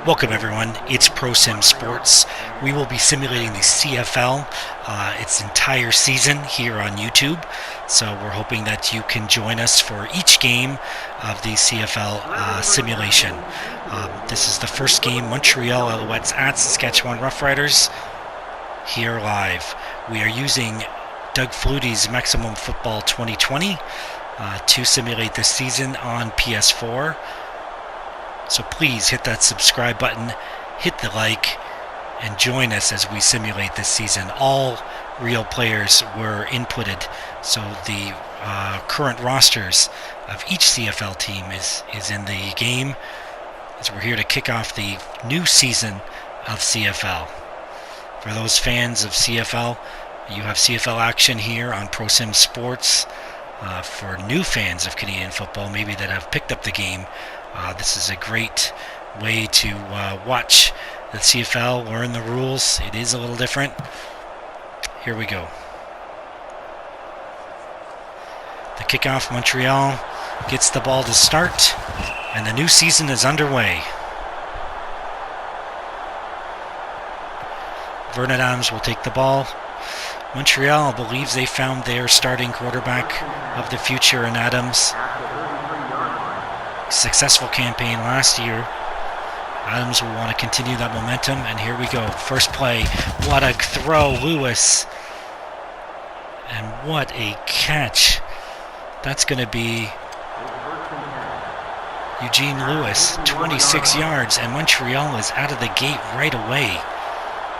Welcome everyone, it's ProSim Sports. We will be simulating the CFL, its entire season here on YouTube. So we're hoping that you can join us for each game of the CFL simulation. This is the first game, Montreal Alouettes at Saskatchewan Roughriders, here live. We are using Doug Fluties Maximum Football 2020 to simulate this season on PS4. So please hit that subscribe button, hit the like, and join us as we simulate this season. All real players were inputted, so the current rosters of each CFL team is in the game, as we're here to kick off the new season of CFL. For those fans of CFL, you have CFL action here on ProSim Sports. For new fans of Canadian football, maybe that have picked up the game, this is a great way to watch the CFL, learn the rules. It is a little different. Here we go. The kickoff, Montreal gets the ball to start, and the new season is underway. Vernon Adams will take the ball. Montreal believes they found their starting quarterback of the future in Adams. Successful campaign last year. Adams will want to continue that momentum, and here we go. First play, what a throw, Lewis. And what a catch. That's going to be Eugene Lewis, 26 yards, and Montreal is out of the gate right away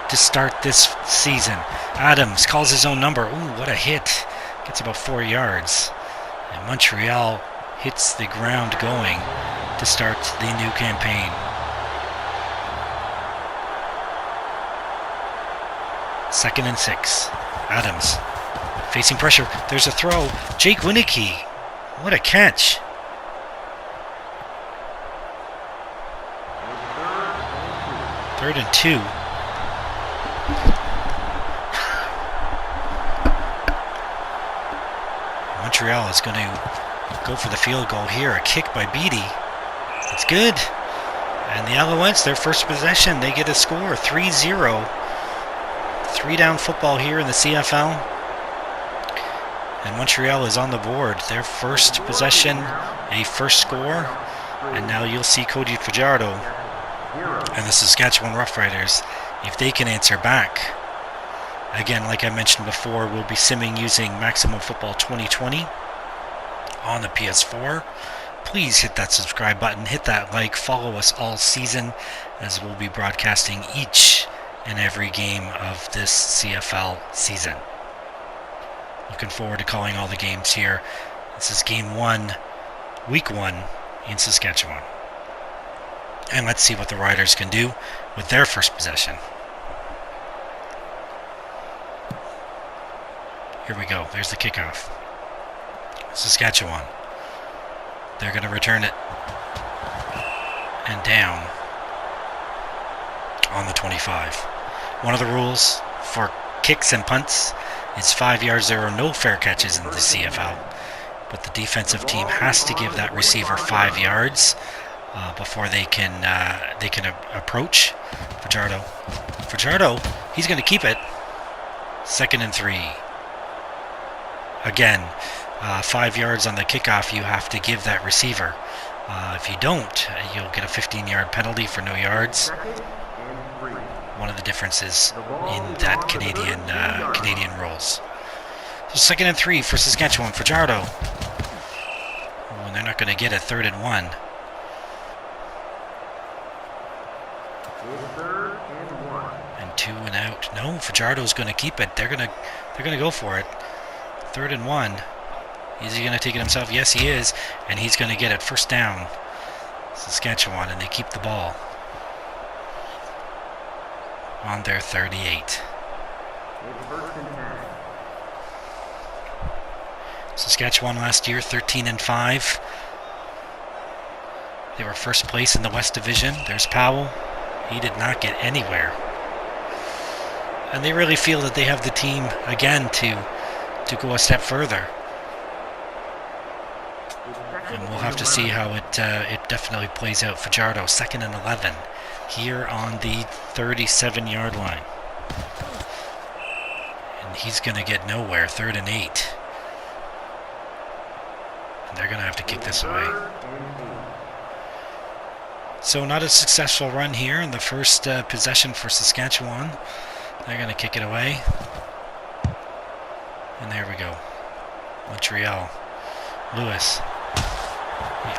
to start this season. Adams calls his own number. Ooh, what a hit. Gets about 4 yards. And Montreal hits the ground going to start the new campaign. Second and 6. Adams facing pressure. There's a throw. Jake Winicky. What a catch. Third and 2. Montreal is going to go for the field goal here. A kick by Beatty. It's good. And the Alouettes, their first possession, they get a score, 3-0. 3-down football here in the CFL. And Montreal is on the board. Their first possession, a first score. And now you'll see Cody Fajardo and the Saskatchewan Roughriders, if they can answer back. Again, like I mentioned before, we'll be simming using Maximum Football 2020 on the PS4. Please hit that subscribe button, hit that like, follow us all season, as we'll be broadcasting each and every game of this CFL season. Looking forward to calling all the games here. This is game 1, week 1 in Saskatchewan. And let's see what the Riders can do with their first possession. Here we go. There's the kickoff. Saskatchewan. They're going to return it. And down on the 25. One of the rules for kicks and punts is 5 yards. There are no fair catches in the CFL. But the defensive team has to give that receiver 5 yards before they can approach. Fajardo, he's going to keep it. Second and 3. Again, 5 yards on the kickoff, you have to give that receiver. If you don't, you'll get a 15-yard penalty for no yards. One of the differences in that Canadian rules. So second and 3 for Saskatchewan. Fajardo. And they're not going to get a 3rd and 1. And 2 and out. No, Fajardo's going to keep it. They're going to go for it. 3rd and 1. Is he going to take it himself? Yes, he is. And he's going to get it. First down. Saskatchewan, and they keep the ball on their 38. Saskatchewan last year, 13 and 5. They were first place in the West Division. There's Powell. He did not get anywhere. And they really feel that they have the team again to go a step further. And we'll have to see how it definitely plays out. Fajardo, 2nd and 11 here on the 37-yard line. And he's going to get nowhere, 3rd and 8. And they're going to have to kick this away. So not a successful run here in the first possession for Saskatchewan. They're going to kick it away. And there we go. Montreal. Lewis.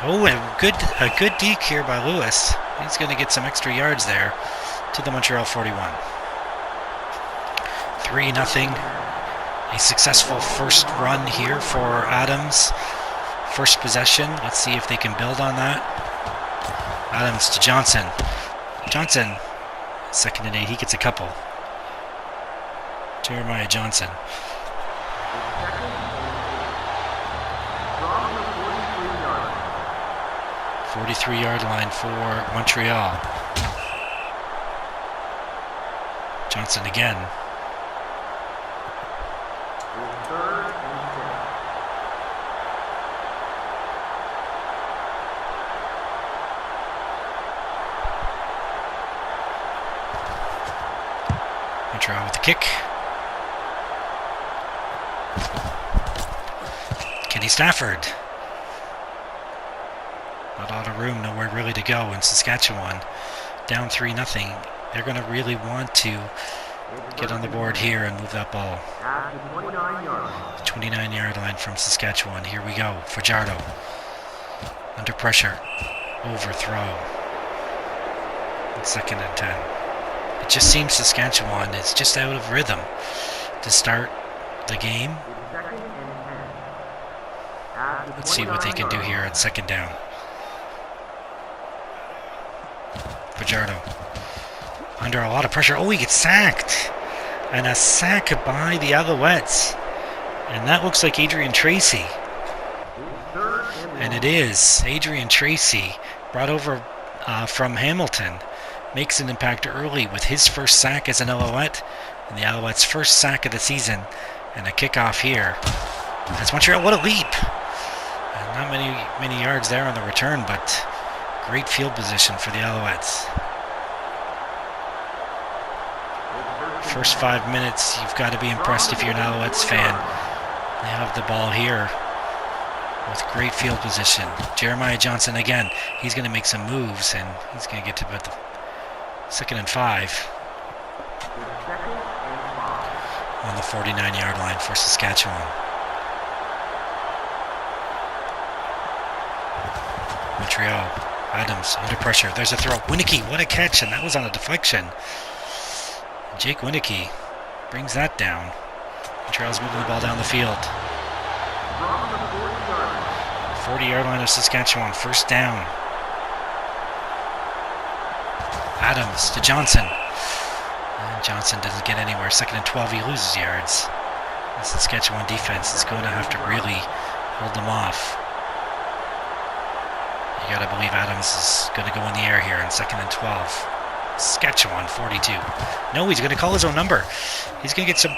Oh, a good deke here by Lewis. He's going to get some extra yards there to the Montreal 41. 3-0. A successful first run here for Adams. First possession. Let's see if they can build on that. Adams to Johnson. Johnson, 2nd and 8. He gets a couple. Jeremiah Johnson. The 43-yard line for Montreal. Johnson again. Montreal with the kick. Kenny Stafford. Not a lot of room, nowhere really to go in Saskatchewan. Down 3-0. They're going to really want to get on the board here and move that ball. 29-yard line from Saskatchewan. Here we go. Fajardo. Under pressure. Overthrow. 2nd and 10. It just seems Saskatchewan is just out of rhythm to start the game. Let's see what they can do here on 2nd down. Fajardo. Under a lot of pressure. Oh, he gets sacked. And a sack by the Alouettes. And that looks like Adrian Tracy. And it is. Adrian Tracy, brought over from Hamilton, makes an impact early with his first sack as an Alouette. And the Alouettes' first sack of the season. And a kickoff here. That's Montreal. What a leap. And not many yards there on the return, but great field position for the Alouettes. First 5 minutes, you've got to be impressed if you're an Alouettes fan. They have the ball here with great field position. Jeremiah Johnson again. He's going to make some moves, and he's going to get to about the 2nd and 5 on the 49-yard line for Saskatchewan. Montreal. Adams under pressure. There's a throw. Winicky, what a catch, and that was on a deflection. Jake Winicky brings that down. Montreal's moving the ball down the field. 40-yard line of Saskatchewan, first down. Adams to Johnson. And Johnson doesn't get anywhere. 2nd and 12, he loses yards. The Saskatchewan defense is going to have to really hold them off. You got to believe Adams is going to go in the air here on 2nd and 12. Saskatchewan 42. No, he's going to call his own number. He's going to get some...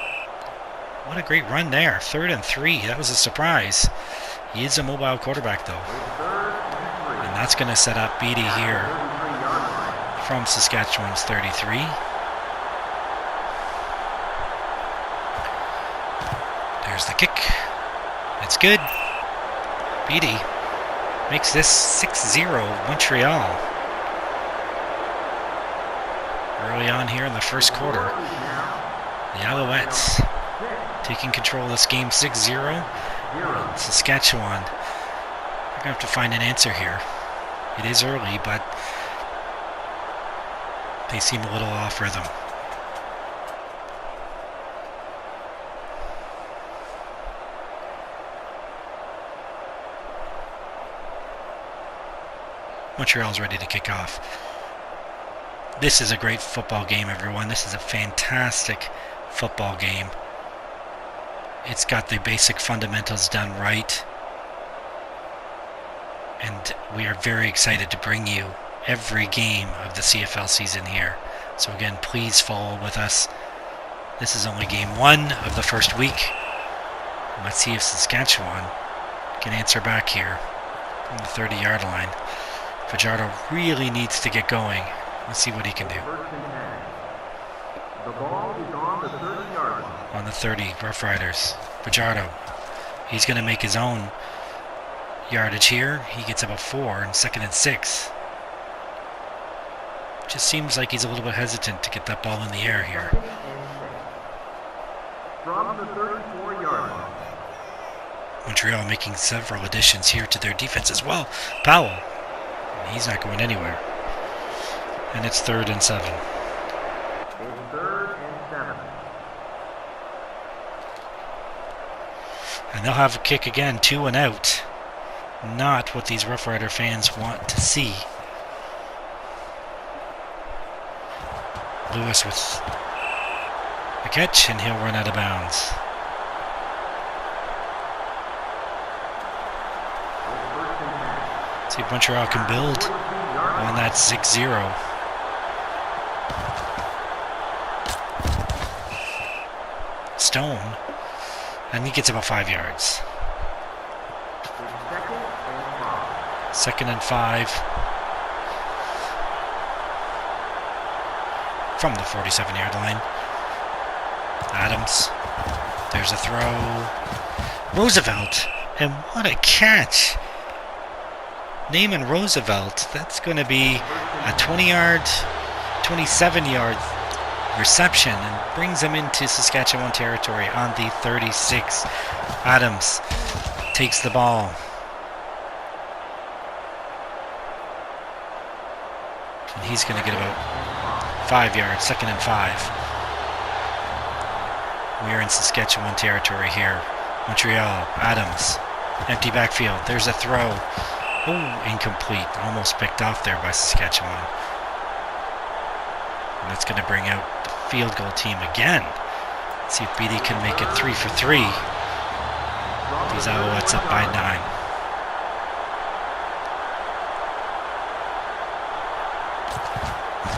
What a great run there. 3rd and 3. That was a surprise. He is a mobile quarterback, though. And that's going to set up Beatty here from Saskatchewan's 33. There's the kick. It's good. Beatty makes this 6-0 Montreal. Early on here in the first quarter, the Alouettes taking control of this game 6-0. Saskatchewan, they're going to have to find an answer here. It is early, but they seem a little off rhythm. Montreal's ready to kick off. This is a great football game, everyone. This is a fantastic football game. It's got the basic fundamentals done right. And we are very excited to bring you every game of the CFL season here. So again, please follow with us. This is only game 1 of the first week. Let's see if Saskatchewan can answer back here. on the 30-yard line. Fajardo really needs to get going. Let's see what he can do. The ball is on the 30-yard line. On the 30, Roughriders. Fajardo. He's going to make his own yardage here. He gets about 4 and 2nd and 6. Just seems like he's a little bit hesitant to get that ball in the air here. From the 34-yard line. Montreal making several additions here to their defense as well. Powell. He's not going anywhere. And it's 3rd and 7. It's 3rd and 7. And they'll have a kick again, 2 and out. Not what these Rough Rider fans want to see. Lewis with a catch, and he'll run out of bounds. See if Montreal can build on that 6-0. Stone, and he gets about 5 yards. 2nd and 5 from the 47-yard line. Adams, there's a throw. Roosevelt, and what a catch! Naaman Roosevelt, that's going to be a 20-yard, 27-yard reception and brings him into Saskatchewan territory on the 36. Adams takes the ball. And he's going to get about 5 yards, 2nd and 5. We're in Saskatchewan territory here. Montreal, Adams, empty backfield. There's a throw. Oh, incomplete. Almost picked off there by Saskatchewan. And that's going to bring out the field goal team again. Let's see if BD can make it 3 for 3. These Alouettes up by 9.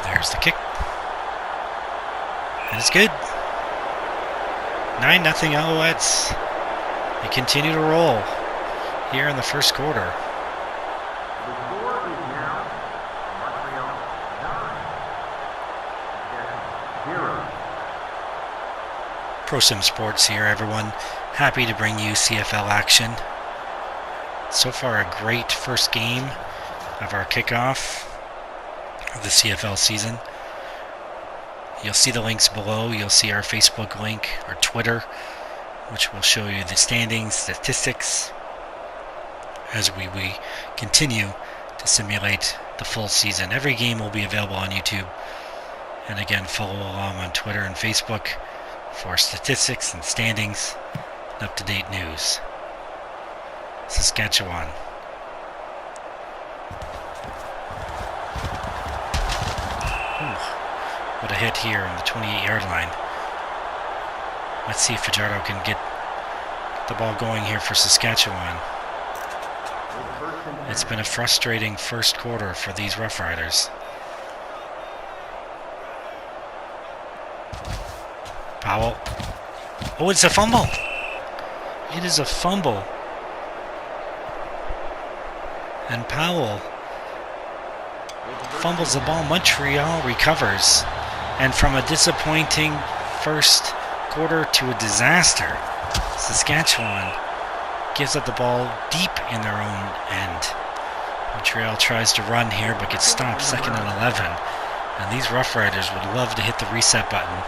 There's the kick. And it's good. 9-0 Alouettes. They continue to roll here in the first quarter. The score is now Montreal 9, 0. ProSim Sports here, everyone. Happy to bring you CFL action. So far, a great first game of our kickoff of the CFL season. You'll see the links below. You'll see our Facebook link, our Twitter, which will show you the standings, statistics, as we continue to simulate the full season. Every game will be available on YouTube. And again, follow along on Twitter and Facebook for statistics and standings and up-to-date news. Saskatchewan. What a hit here on the 28-yard line. Let's see if Fajardo can get the ball going here for Saskatchewan. It's been a frustrating first quarter for these Rough Riders. Powell. Oh, it's a fumble. It is a fumble. And Powell fumbles the ball. Montreal recovers. And from a disappointing first quarter to a disaster, Saskatchewan gives up the ball deep in their own end. Montreal tries to run here but gets stopped, 2nd and 11. And these Rough Riders would love to hit the reset button,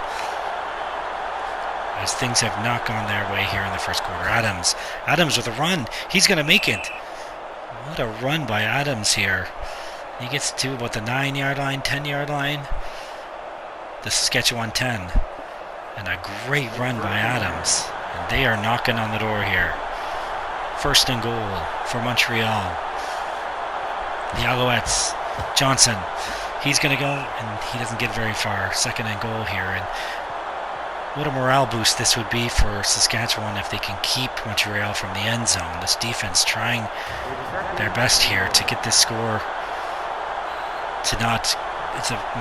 as things have not gone their way here in the first quarter. Adams with a run. He's going to make it. What a run by Adams here. He gets to about the 9-yard line, 10-yard line. The Saskatchewan 10. And a great run by Adams. And they are knocking on the door here. 1st and goal for Montreal. The Alouettes. Johnson. He's going to go, and he doesn't get very far. 2nd and goal here. And what a morale boost this would be for Saskatchewan if they can keep Montreal from the end zone. This defense trying their best here to get this score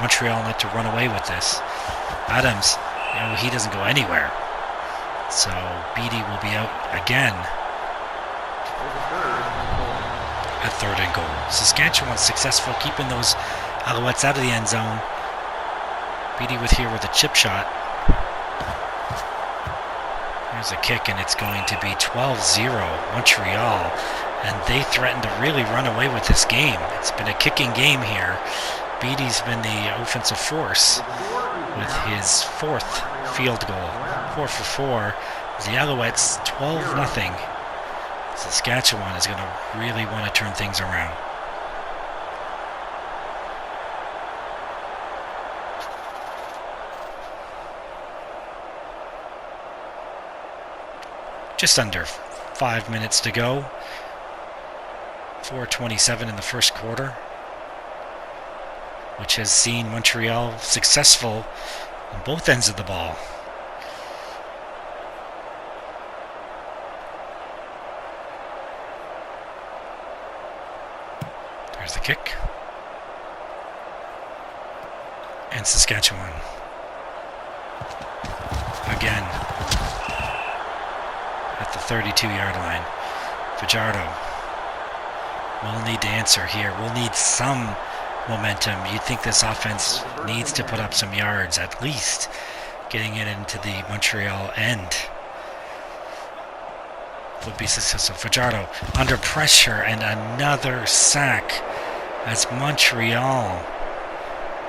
Montreal not to run away with this. Adams, he doesn't go anywhere. So Beatty will be out again. at 3rd and goal. Saskatchewan successful keeping those Alouettes out of the end zone. Beatty with a chip shot. There's a kick, and it's going to be 12-0 Montreal, and they threaten to really run away with this game. It's been a kicking game here. Beatty's been the offensive force with his 4th field goal. 4 for 4. The Alouettes 12-0. Saskatchewan is going to really want to turn things around. Just under 5 minutes to go. 4:27 in the first quarter, which has seen Montreal successful on both ends of the ball. There's the kick. And Saskatchewan. Again. At the 32-yard line. Fajardo will need to answer here. We'll need some momentum. You'd think this offense needs to put up some yards, at least getting it into the Montreal end. Would be successful. Fajardo under pressure, and another sack as Montreal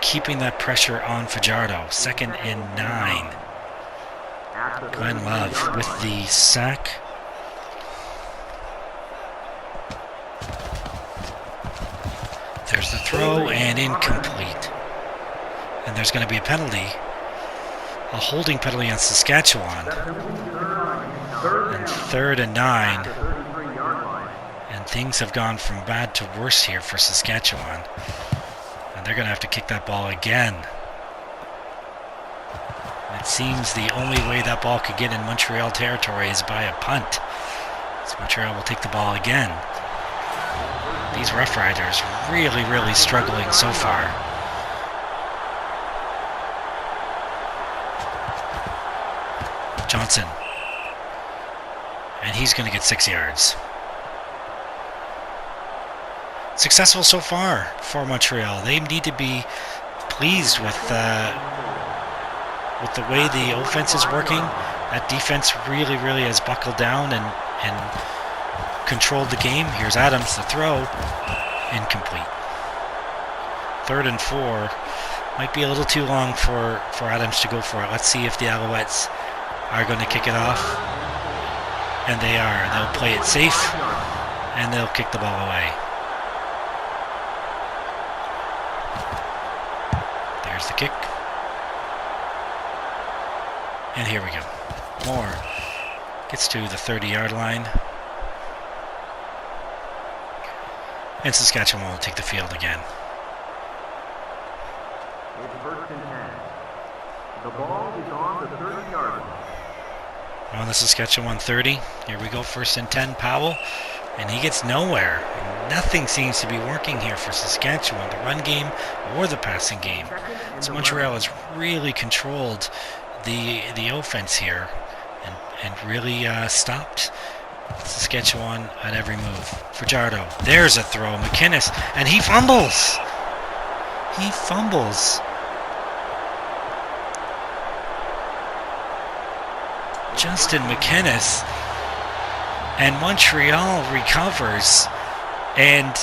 keeping that pressure on Fajardo. 2nd and 9. Glenn Love with the sack. There's the throw, and incomplete. And there's going to be a penalty. A holding penalty on Saskatchewan. And 3rd and 9. And things have gone from bad to worse here for Saskatchewan. And they're going to have to kick that ball again. It seems the only way that ball could get in Montreal territory is by a punt. So Montreal will take the ball again. These Roughriders really struggling so far. Johnson. And he's going to get 6 yards. Successful so far for Montreal. They need to be pleased with the way the offense is working. That defense really has buckled down and controlled the game. Here's Adams, the throw. Incomplete. 3rd and 4. Might be a little too long for Adams to go for it. Let's see if the Alouettes are going to kick it off. And they are. They'll play it safe, and they'll kick the ball away. There's the kick. And here we go. Moore gets to the 30-yard line. And Saskatchewan will take the field again. It's 1st and 10. The ball is on the 30-yard line. On the Saskatchewan 30. Here we go, 1st and 10. Powell. And he gets nowhere. Nothing seems to be working here for Saskatchewan, the run game or the passing game. So Montreal has really controlled the offense here and really stopped Saskatchewan at every move. Fajardo, there's a throw. McInnes, and he fumbles. He fumbles. Justin McInnes, and Montreal recovers, and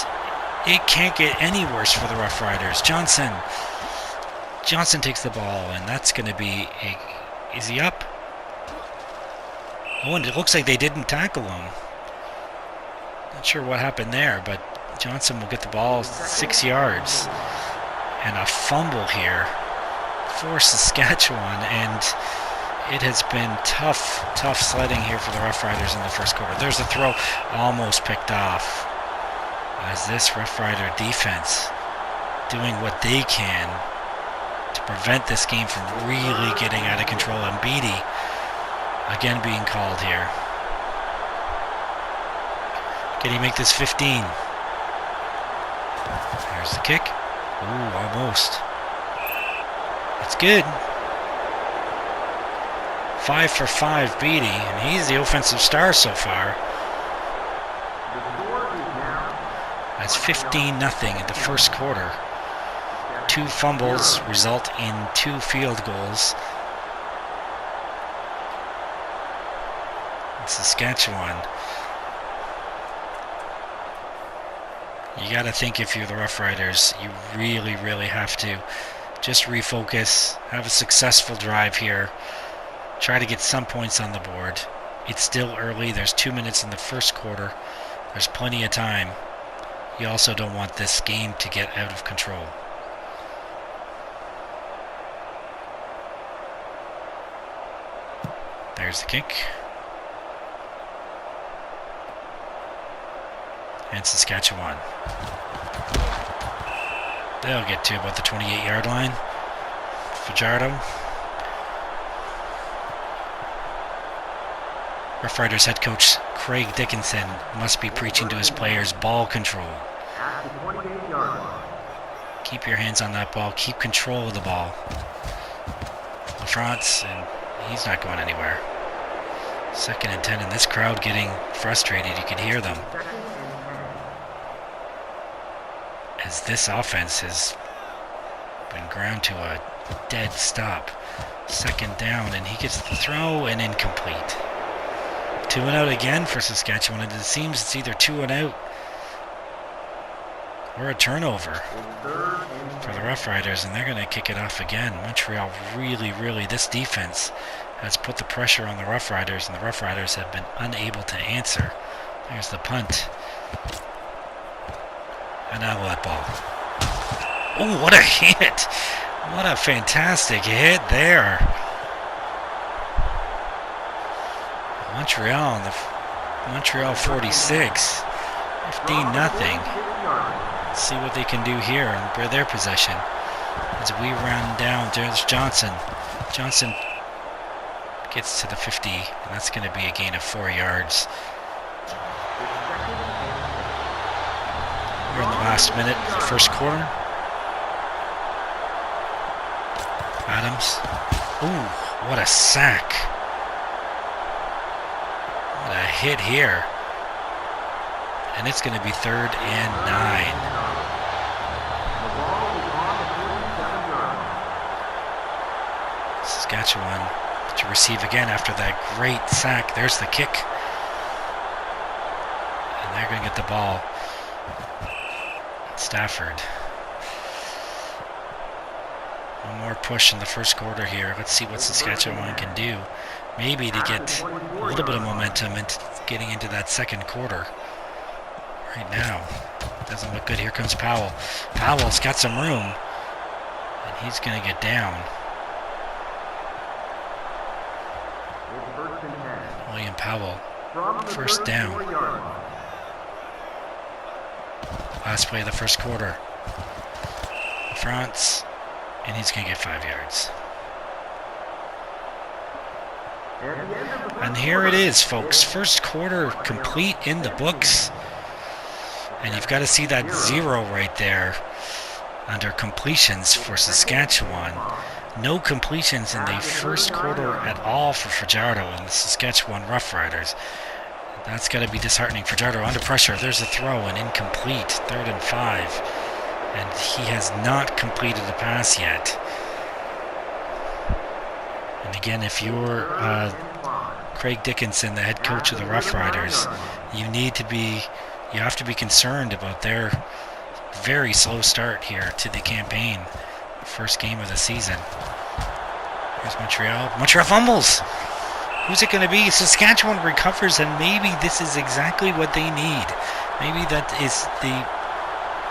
it can't get any worse for the Roughriders. Johnson takes the ball, and that's going to be is he up? Oh, and it looks like they didn't tackle him. Not sure what happened there, but Johnson will get the ball 6 yards. And a fumble here for Saskatchewan, and it has been tough sledding here for the Roughriders in the first quarter. There's a throw, almost picked off, as this Roughrider defense doing what they can to prevent this game from really getting out of control. And Beatty again being called here. Can he make this 15? There's the kick. Ooh, almost. It's good. 5 for 5 Beatty, and he's the offensive star so far. It's 15-0 in the first quarter. 2 fumbles result in 2 field goals. In Saskatchewan. You got to think if you're the Roughriders, you really, really have to just refocus, have a successful drive here, try to get some points on the board. It's still early. There's 2 minutes in the first quarter. There's plenty of time. You also don't want this game to get out of control. There's the kick. And Saskatchewan. They'll get to about the 28-yard line. Fajardo. Roughriders head coach Craig Dickinson must be preaching to his players ball control. Keep your hands on that ball. Keep control of the ball. LaFrance, and he's not going anywhere. 2nd and 10, and this crowd getting frustrated. You can hear them. As this offense has been ground to a dead stop. 2nd down, and he gets the throw and incomplete. 2 and out again for Saskatchewan, and it seems it's either 2 and out or a turnover for the Roughriders, and they're going to kick it off again. Montreal really, this defense has put the pressure on the Roughriders, and the Roughriders have been unable to answer. There's the punt. An Alouette ball. Oh, what a hit! What a fantastic hit there. Montreal 46. 15-0. Let's see what they can do here in their possession. As we run down, there's Johnson. Johnson gets to the 50, and that's going to be a gain of 4 yards. We're in the last minute of the first quarter. Adams. Ooh, what a sack. What a hit here. And it's going to be 3rd and 9. Saskatchewan to receive again after that great sack. There's the kick. And they're going to get the ball. Stafford. One more push in the first quarter here. Let's see what Saskatchewan can do. Maybe to get a little bit of momentum into getting into that second quarter. Right now, doesn't look good. Here comes Powell. Powell's got some room, and he's going to get down. William Powell, 1st down. Last play of the first quarter. France, and he's going to get 5 yards. And here it is, folks. First quarter complete in the books. And you've got to see that 0 right there under completions for Saskatchewan. No completions in the first quarter at all for Fajardo and the Saskatchewan Roughriders. That's got to be disheartening. Fajardo under pressure. There's a throw and incomplete. 3rd and 5. And he has not completed a pass yet. And again, if you're Craig Dickinson, the head coach of the Roughriders, you have to be concerned about their very slow start here to the campaign. First game of the season. Here's Montreal. Montreal fumbles! Who's it going to be? Saskatchewan recovers, and maybe this is exactly what they need. Maybe that is the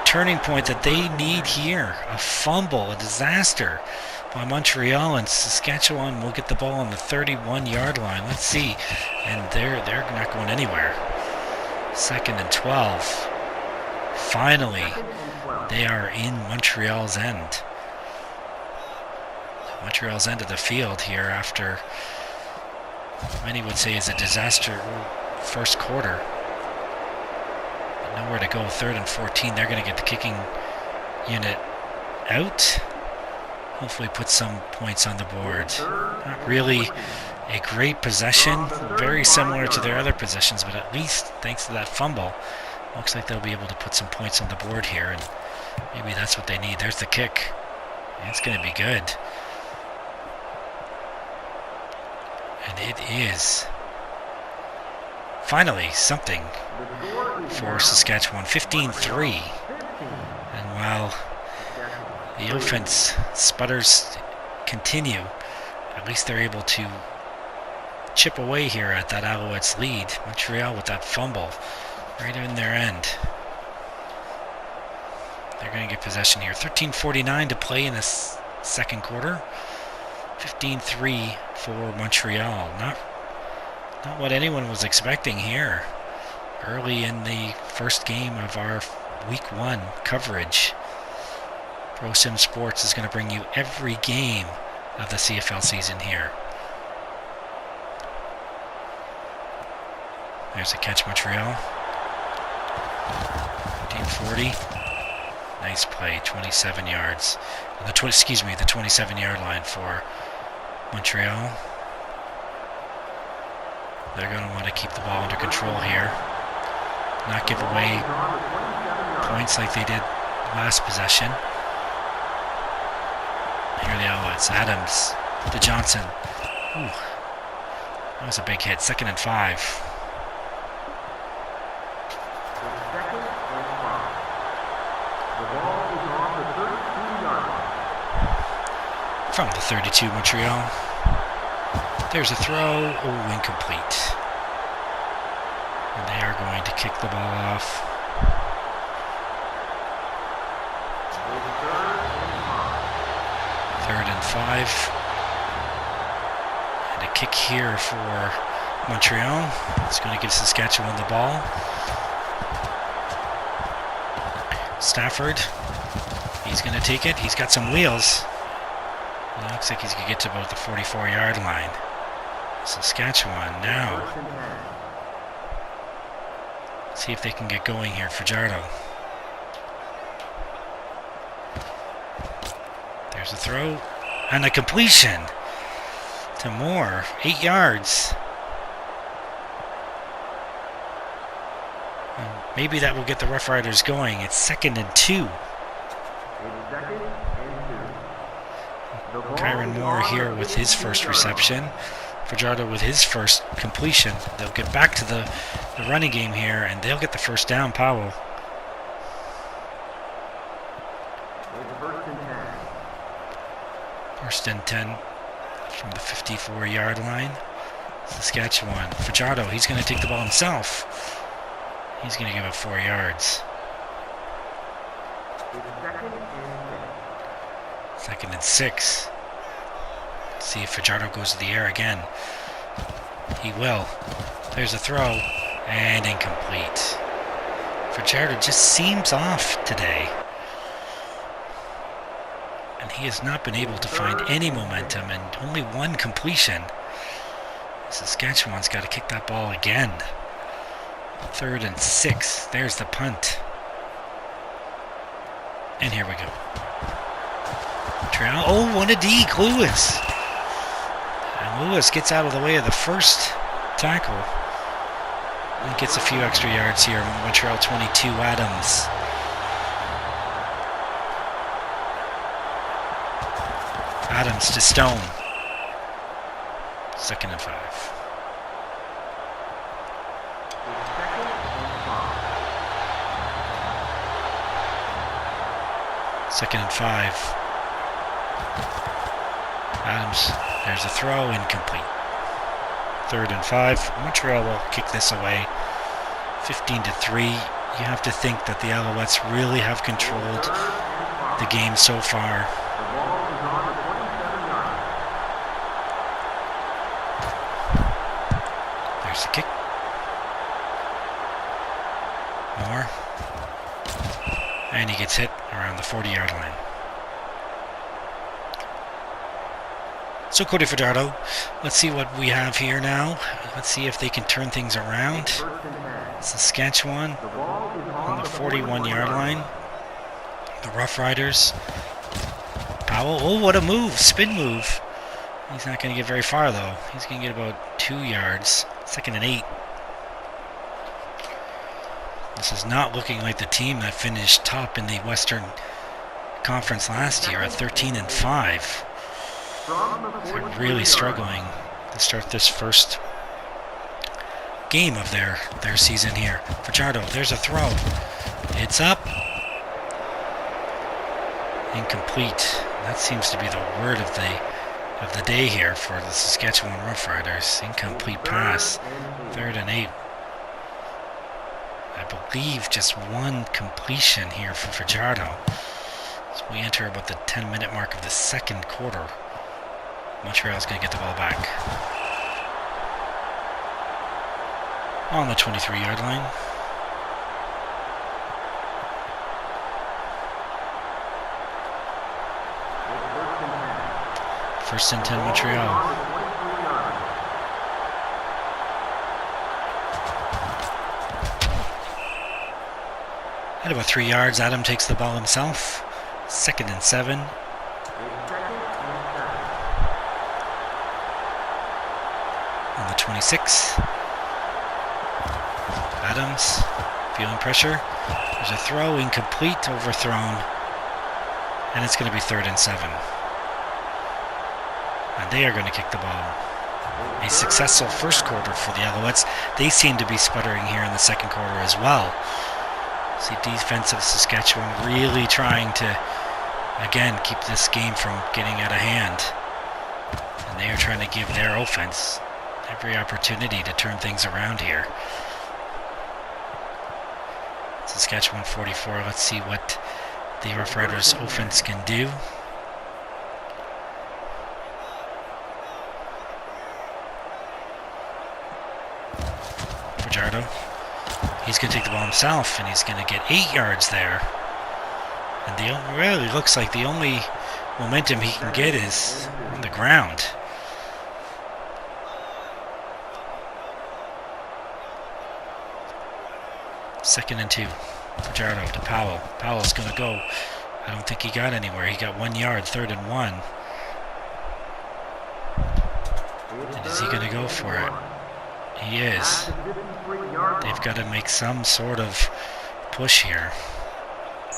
turning point that they need here. A fumble, a disaster by Montreal, and Saskatchewan will get the ball on the 31-yard line. Let's see. And they're not going anywhere. 2nd and 12. Finally, they are in Montreal's end. Montreal's end of the field here after many would say is a disaster first quarter. But nowhere to go. 3rd and 14. They're going to get the kicking unit out. Hopefully put some points on the board. Not really a great possession. Very similar to their other possessions, but at least thanks to that fumble, Looks like they'll be able to put some points on the board here, and maybe that's what they need. There's the kick. It's going to be good. And it is finally something for Saskatchewan. 15-3. And while the offense sputters continue, at least they're able to chip away here at that Alouettes lead. Montreal with that fumble right in their end. They're going to get possession here. 13:49 to play in this second quarter. 15-3 for Montreal. Not what anyone was expecting here early in the first game of our Week 1 coverage. ProSim Sports is going to bring you every game of the CFL season here. There's a catch, Montreal. 15-40. Nice play, 27 yards. The 27-yard line for Montreal. They're going to want to keep the ball under control here. Not give away points like they did last possession. Here are the Alouettes. Adams to Johnson. Ooh, that was a big hit. 2nd and 5. From the 32, Montreal. There's a throw. Oh, incomplete. And they are going to kick the ball off. Third and 5. And a kick here for Montreal. It's going to give Saskatchewan the ball. Stafford. He's going to take it. He's got some wheels. It looks like he's going to get to about the 44-yard line. Saskatchewan now. See if they can get going here for Jardo. There's a throw. And a completion to Moore. 8 yards. And maybe that will get the Roughriders going. It's 2nd and 2. Kyron Moore here with his first reception. Fajardo with his first completion. They'll get back to the running game here, and they'll get the first down, Powell. First and 10 from the 54-yard line. Saskatchewan. Fajardo, he's going to take the ball himself. He's going to give up 4 yards. 2nd and 6. See if Fajardo goes to the air again. He will. There's a throw. And incomplete. Fajardo just seems off today. And he has not been able to find any momentum, and only one completion. Saskatchewan's got to kick that ball again. 3rd and 6. There's the punt. And here we go. Montreal. Oh, what a deke, Lewis. And Lewis gets out of the way of the first tackle. And gets a few extra yards here. Montreal 22, Adams. Adams to Stone. 2nd and 5. 2nd and 5. Adams, there's a throw, incomplete. 3rd and 5. Montreal will kick this away. 15-3. You have to think that the Alouettes really have controlled the game so far. There's the kick. Moore. And he gets hit around the 40-yard line. So Cody Fajardo, let's see what we have here now. Let's see if they can turn things around. Saskatchewan on the 41-yard line. The Roughriders. Powell, oh, what a move, spin move. He's not going to get very far though. He's going to get about 2 yards. 2nd and 8. This is not looking like the team that finished top in the Western Conference last year at 13-5. They're really struggling to start this first game of their season here. Fajardo, there's a throw. It's up. Incomplete. That seems to be the word of the day here for the Saskatchewan Roughriders. Incomplete pass. 3rd and 8. I believe just one completion here for Fajardo. So we enter about the 10-minute mark of the second quarter. Montreal's going to get the ball back. On the 23-yard line. First and 10 Montreal. At about 3 yards, Adam takes the ball himself. 2nd and 7. On the 26. Adams feeling pressure. There's a throw, incomplete, overthrown. And it's going to be 3rd and 7. And they are going to kick the ball. A successful first quarter for the Alouettes. They seem to be sputtering here in the second quarter as well. See defensive Saskatchewan really trying to, again, keep this game from getting out of hand. And they are trying to give their offense every opportunity to turn things around here. Saskatchewan 44. Let's see what the Roughriders offense can do. Fajardo. He's going to take the ball himself, and he's going to get 8 yards there. And really looks like the only momentum he can get is on the ground. Second and 2. Fajardo to Powell. Powell's going to go. I don't think he got anywhere. He got 1 yard, 3rd and 1. And is he going to go for it? He is. They've got to make some sort of push here.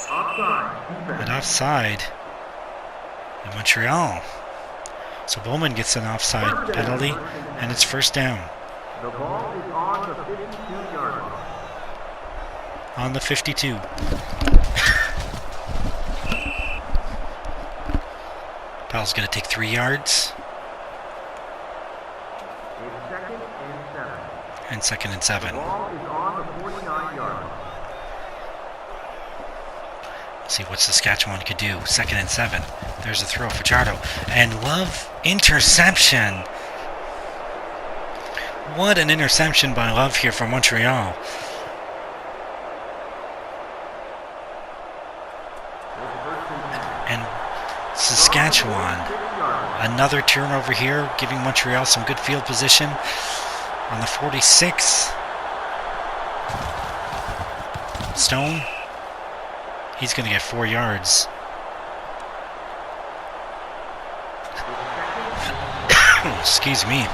But offside in Montreal. So Bowman gets an offside penalty, and it's first down. The ball is on the 52-yard line. On the 52. Powell's going to take 3 yards. And 2nd and 7. The ball is on the 49-yard line. Let's see what Saskatchewan could do. 2nd and 7. There's a throw for Fajardo. And Love, interception. What an interception by Love here from Montreal. And Saskatchewan, another turnover here, giving Montreal some good field position. On the 46. Stone. He's going to get 4 yards. Excuse me.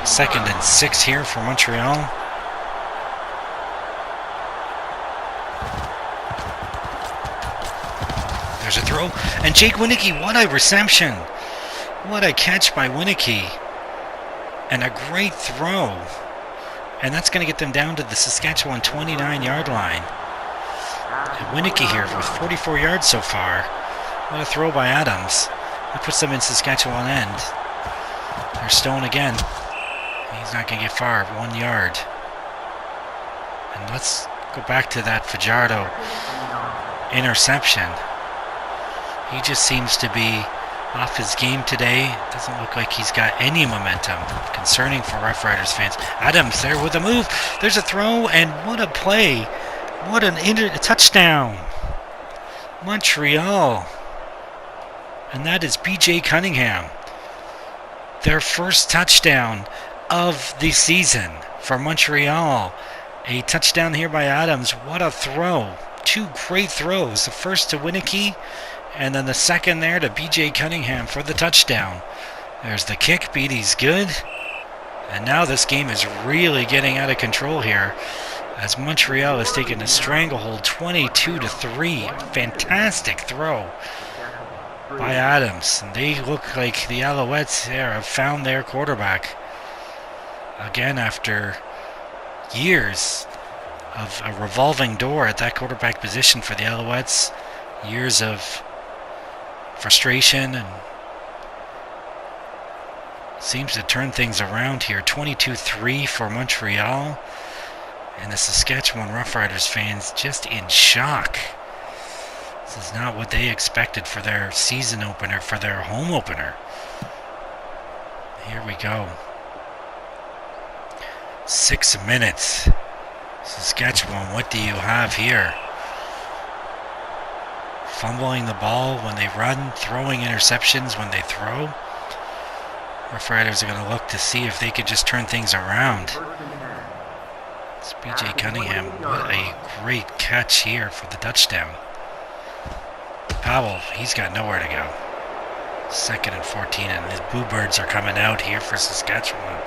2nd and 6 here for Montreal. There's a throw. And Jake Winicky, what a reception. What a catch by Winicky. And a great throw. And that's going to get them down to the Saskatchewan 29-yard line. And Winicky here with 44 yards so far. What a throw by Adams. That puts them in Saskatchewan end. There's Stone again. He's not going to get far. 1 yard. And let's go back to that Fajardo interception. He just seems to be off his game today. Doesn't look like he's got any momentum. Concerning for Roughriders fans. Adams there with a move. There's a throw, and what a play. What a touchdown. Montreal. And that is BJ Cunningham. Their first touchdown of the season for Montreal. A touchdown here by Adams. What a throw. 2 great throws. The first to Winicky, and then the second there to BJ Cunningham for the touchdown. There's the kick. Beatty's good. And now this game is really getting out of control here as Montreal has taken a stranglehold 22-3. Fantastic throw by Adams. And they look like the Alouettes there have found their quarterback. Again, after years of a revolving door at that quarterback position for the Alouettes. Years of frustration, and seems to turn things around here. 22-3 for Montreal. And the Saskatchewan Roughriders fans just in shock. This is not what they expected for their season opener, for their home opener. Here we go. 6 minutes. Saskatchewan, what do you have here? Fumbling the ball when they run, throwing interceptions when they throw. Roughriders are going to look to see if they could just turn things around. It's B.J. Cunningham. What a great catch here for the touchdown. Powell, he's got nowhere to go. 2nd and 14, and his Boo Birds are coming out here for Saskatchewan.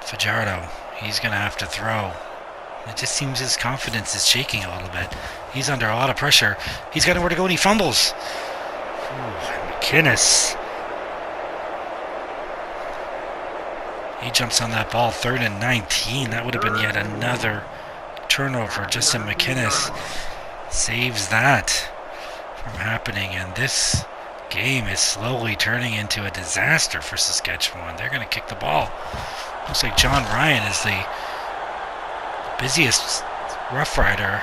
Fajardo, he's going to have to throw. It just seems his confidence is shaking a little bit. He's under a lot of pressure. He's got nowhere to go and he fumbles. Ooh, McInnes. He jumps on that ball, 3rd and 19. That would have been yet another turnover. Justin McInnes saves that from happening. And this game is slowly turning into a disaster for Saskatchewan. They're going to kick the ball. Looks like John Ryan is the busiest Rough Rider,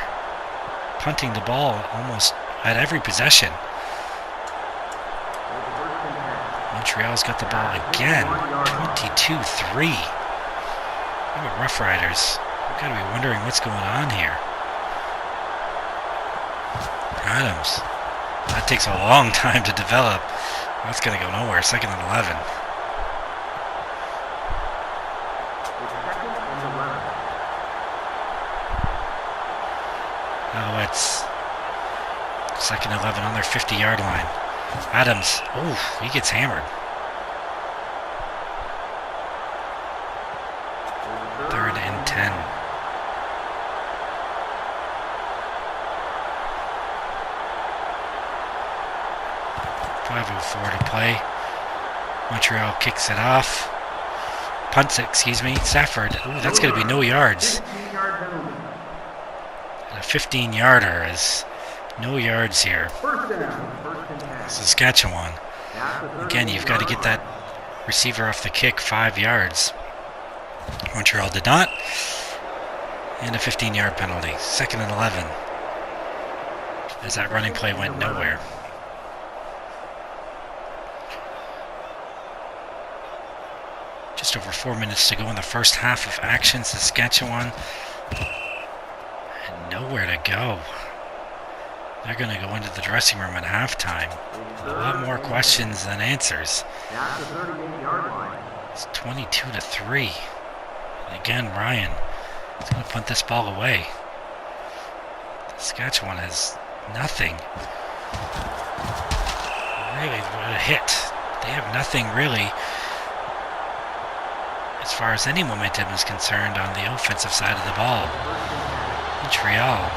punting the ball almost at every possession. Montreal's got the ball again, 22-3. Look at Rough Riders. You've got to be wondering what's going on here. Adams. That takes a long time to develop. That's going to go nowhere. 2nd and 11. Alouettes. 2nd and 11 on their 50-yard line. Adams. Oh, he gets hammered. 3rd and 10. .504 to play. Montreal kicks it off. Punts it, Safford. Ooh, that's going to be no yards. A 15-yarder is no yards here. Saskatchewan. Again, you've got to get that receiver off the kick 5 yards. Montreal did not. And a 15-yard penalty. 2nd and 11. As that running play went nowhere. Just over 4 minutes to go in the first half of action. Saskatchewan had nowhere to go. They're going to go into the dressing room at halftime. A lot more questions than answers. It's 22-3. And again, Ryan is going to punt this ball away. Saskatchewan has nothing. Really, what a hit. They have nothing really as far as any momentum is concerned on the offensive side of the ball. Montreal.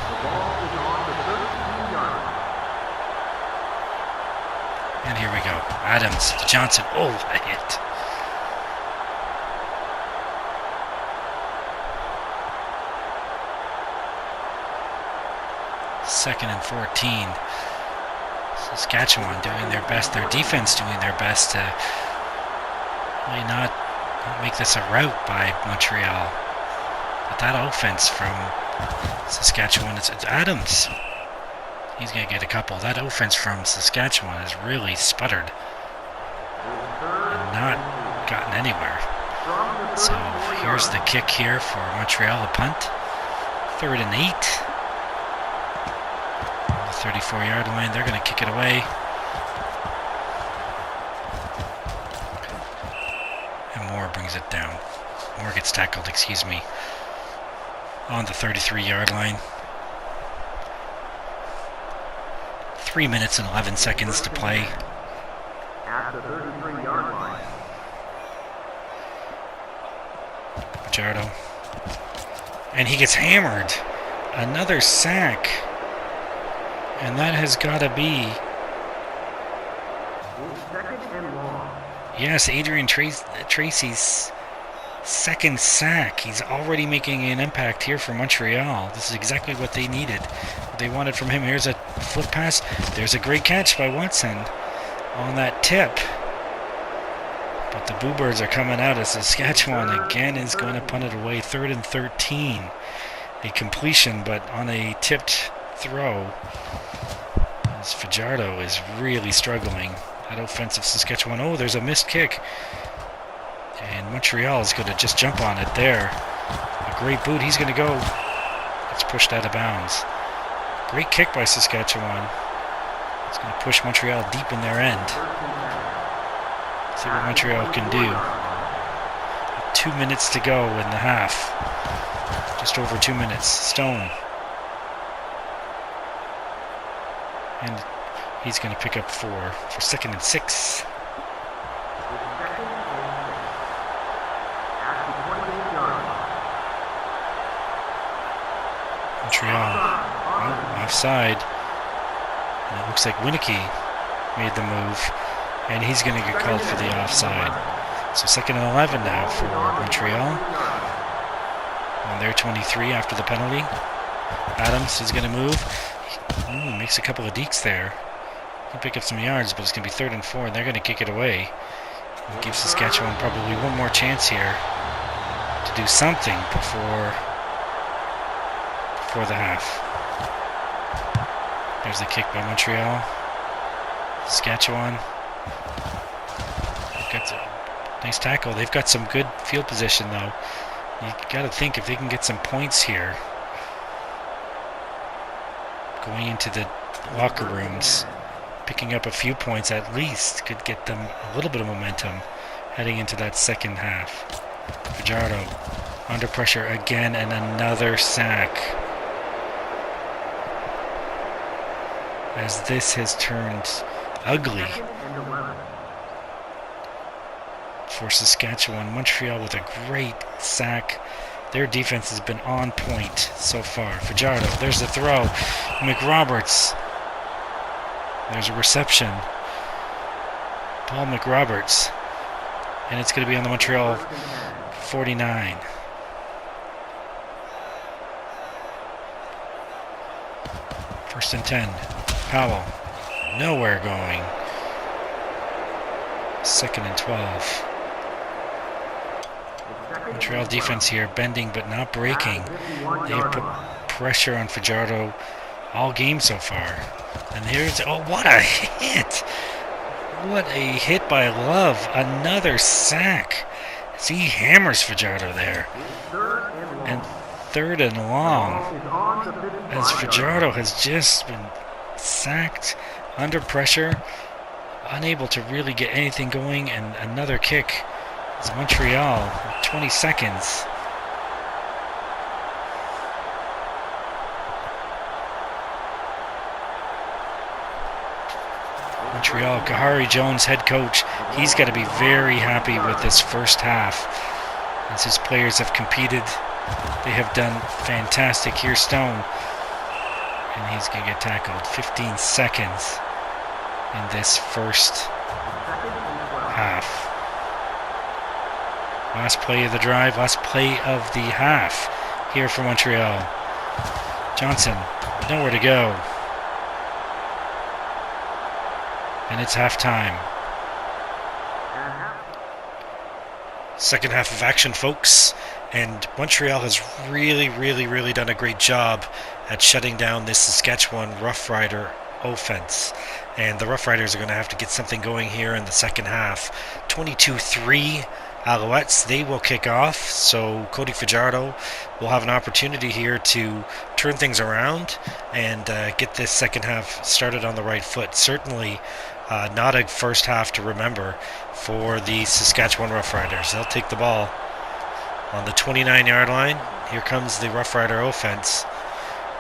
And here we go. Adams to Johnson. Oh, a hit. Second and 14. Saskatchewan doing their best. Their defense doing their best to really not make this a rout by Montreal. But that offense from Saskatchewan, it's Adams. He's going to get a couple. That offense from Saskatchewan has really sputtered and not gotten anywhere. So here's the kick here for Montreal, a punt. 3rd and 8. On the 34-yard line, they're going to kick it away. And Moore brings it down. Moore gets tackled, on the 33-yard line. 3 minutes and 11 seconds to play. At the 33-yard line. Fajardo. And he gets hammered. Another sack. And that has got to be... Yes, Adrian Tracy's second sack. He's already making an impact here for Montreal. This is exactly what they needed. What they wanted from him. Here's a flip pass. There's a great catch by Watson on that tip. But the Bluebirds are coming out as Saskatchewan again is going to punt it away. 3rd and 13. A completion, but on a tipped throw. As Fajardo is really struggling. That offensive Saskatchewan. Oh, there's a missed kick. And Montreal is going to just jump on it there. A great boot. He's going to go. It's pushed out of bounds. Great kick by Saskatchewan. It's going to push Montreal deep in their end. See what Montreal can do. 2 minutes to go in the half. Just over 2 minutes. Stone. And he's going to pick up 4 for 2nd and 6. Montreal. Oh, offside. And it looks like Winicky made the move. And he's going to get called for the offside. So 2nd and 11 now for Montreal. On their 23 after the penalty. Adams is going to move. Makes a couple of dekes there. He can pick up some yards, but it's going to be 3rd and 4, and they're going to kick it away. And give Saskatchewan probably one more chance here to do something before the half. There's the kick by Montreal. Saskatchewan. Got a nice tackle. They've got some good field position, though. You got to think if they can get some points here. Going into the locker rooms, picking up a few points at least could get them a little bit of momentum heading into that second half. Fajardo under pressure again and another sack. As this has turned ugly for Saskatchewan. Montreal with a great sack. Their defense has been on point so far. Fajardo, there's the throw. McRoberts. There's a reception. Paul McRoberts. And it's going to be on the Montreal 49. First and 10. Powell. Nowhere going. 2nd and 12. Montreal defense here, bending but not breaking. They have put pressure on Fajardo all game so far. And here's, oh, what a hit! What a hit by Love. Another sack. See, he hammers Fajardo there. And 3rd and long. As Fajardo has just been sacked under pressure, unable to really get anything going, and another kick. It's Montreal with 20 seconds. Montreal, Kahari Jones, head coach, he's got to be very happy with this first half. As his players have competed, they have done fantastic. Here's Stone. And he's going to get tackled. 15 seconds in this first half. Last play of the drive, last play of the half here for Montreal. Johnson, nowhere to go. And it's halftime. Second half of action, folks. And Montreal has really done a great job at shutting down this Saskatchewan Roughrider offense. And the Roughriders are going to have to get something going here in the second half. 22-3 Alouettes, they will kick off. So Cody Fajardo will have an opportunity here to turn things around and get this second half started on the right foot. Certainly not a first half to remember for the Saskatchewan Roughriders. They'll take the ball on the 29-yard line. Here comes the Roughrider offense.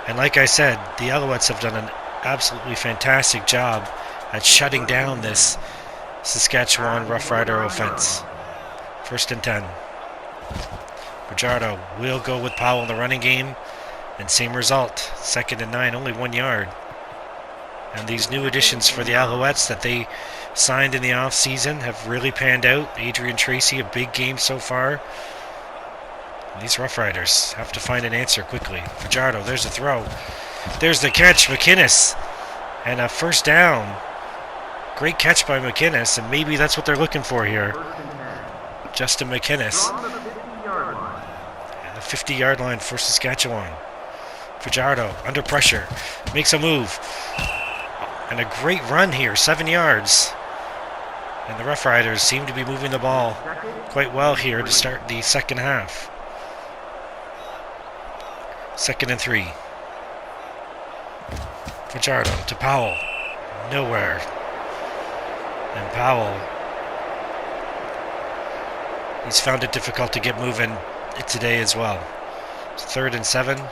And like I said, the Alouettes have done an absolutely fantastic job at shutting down this Saskatchewan Roughrider offense. First and 10. Fajardo will go with Powell in the running game. And same result. 2nd and 9, only 1 yard. And these new additions for the Alouettes that they signed in the offseason have really panned out. Adrian Tracy, a big game so far. And these Roughriders have to find an answer quickly. Fajardo, there's the throw. There's the catch, McInnes. And a first down. Great catch by McInnes, and maybe that's what they're looking for here. Justin McInnes. And the 50-yard line for Saskatchewan. Fajardo, under pressure, makes a move. And a great run here, 7 yards. And the Roughriders seem to be moving the ball quite well here to start the second half. 2nd and 3. Fajardo to Powell. Nowhere. And Powell, he's found it difficult to get moving today as well. 3rd and 7.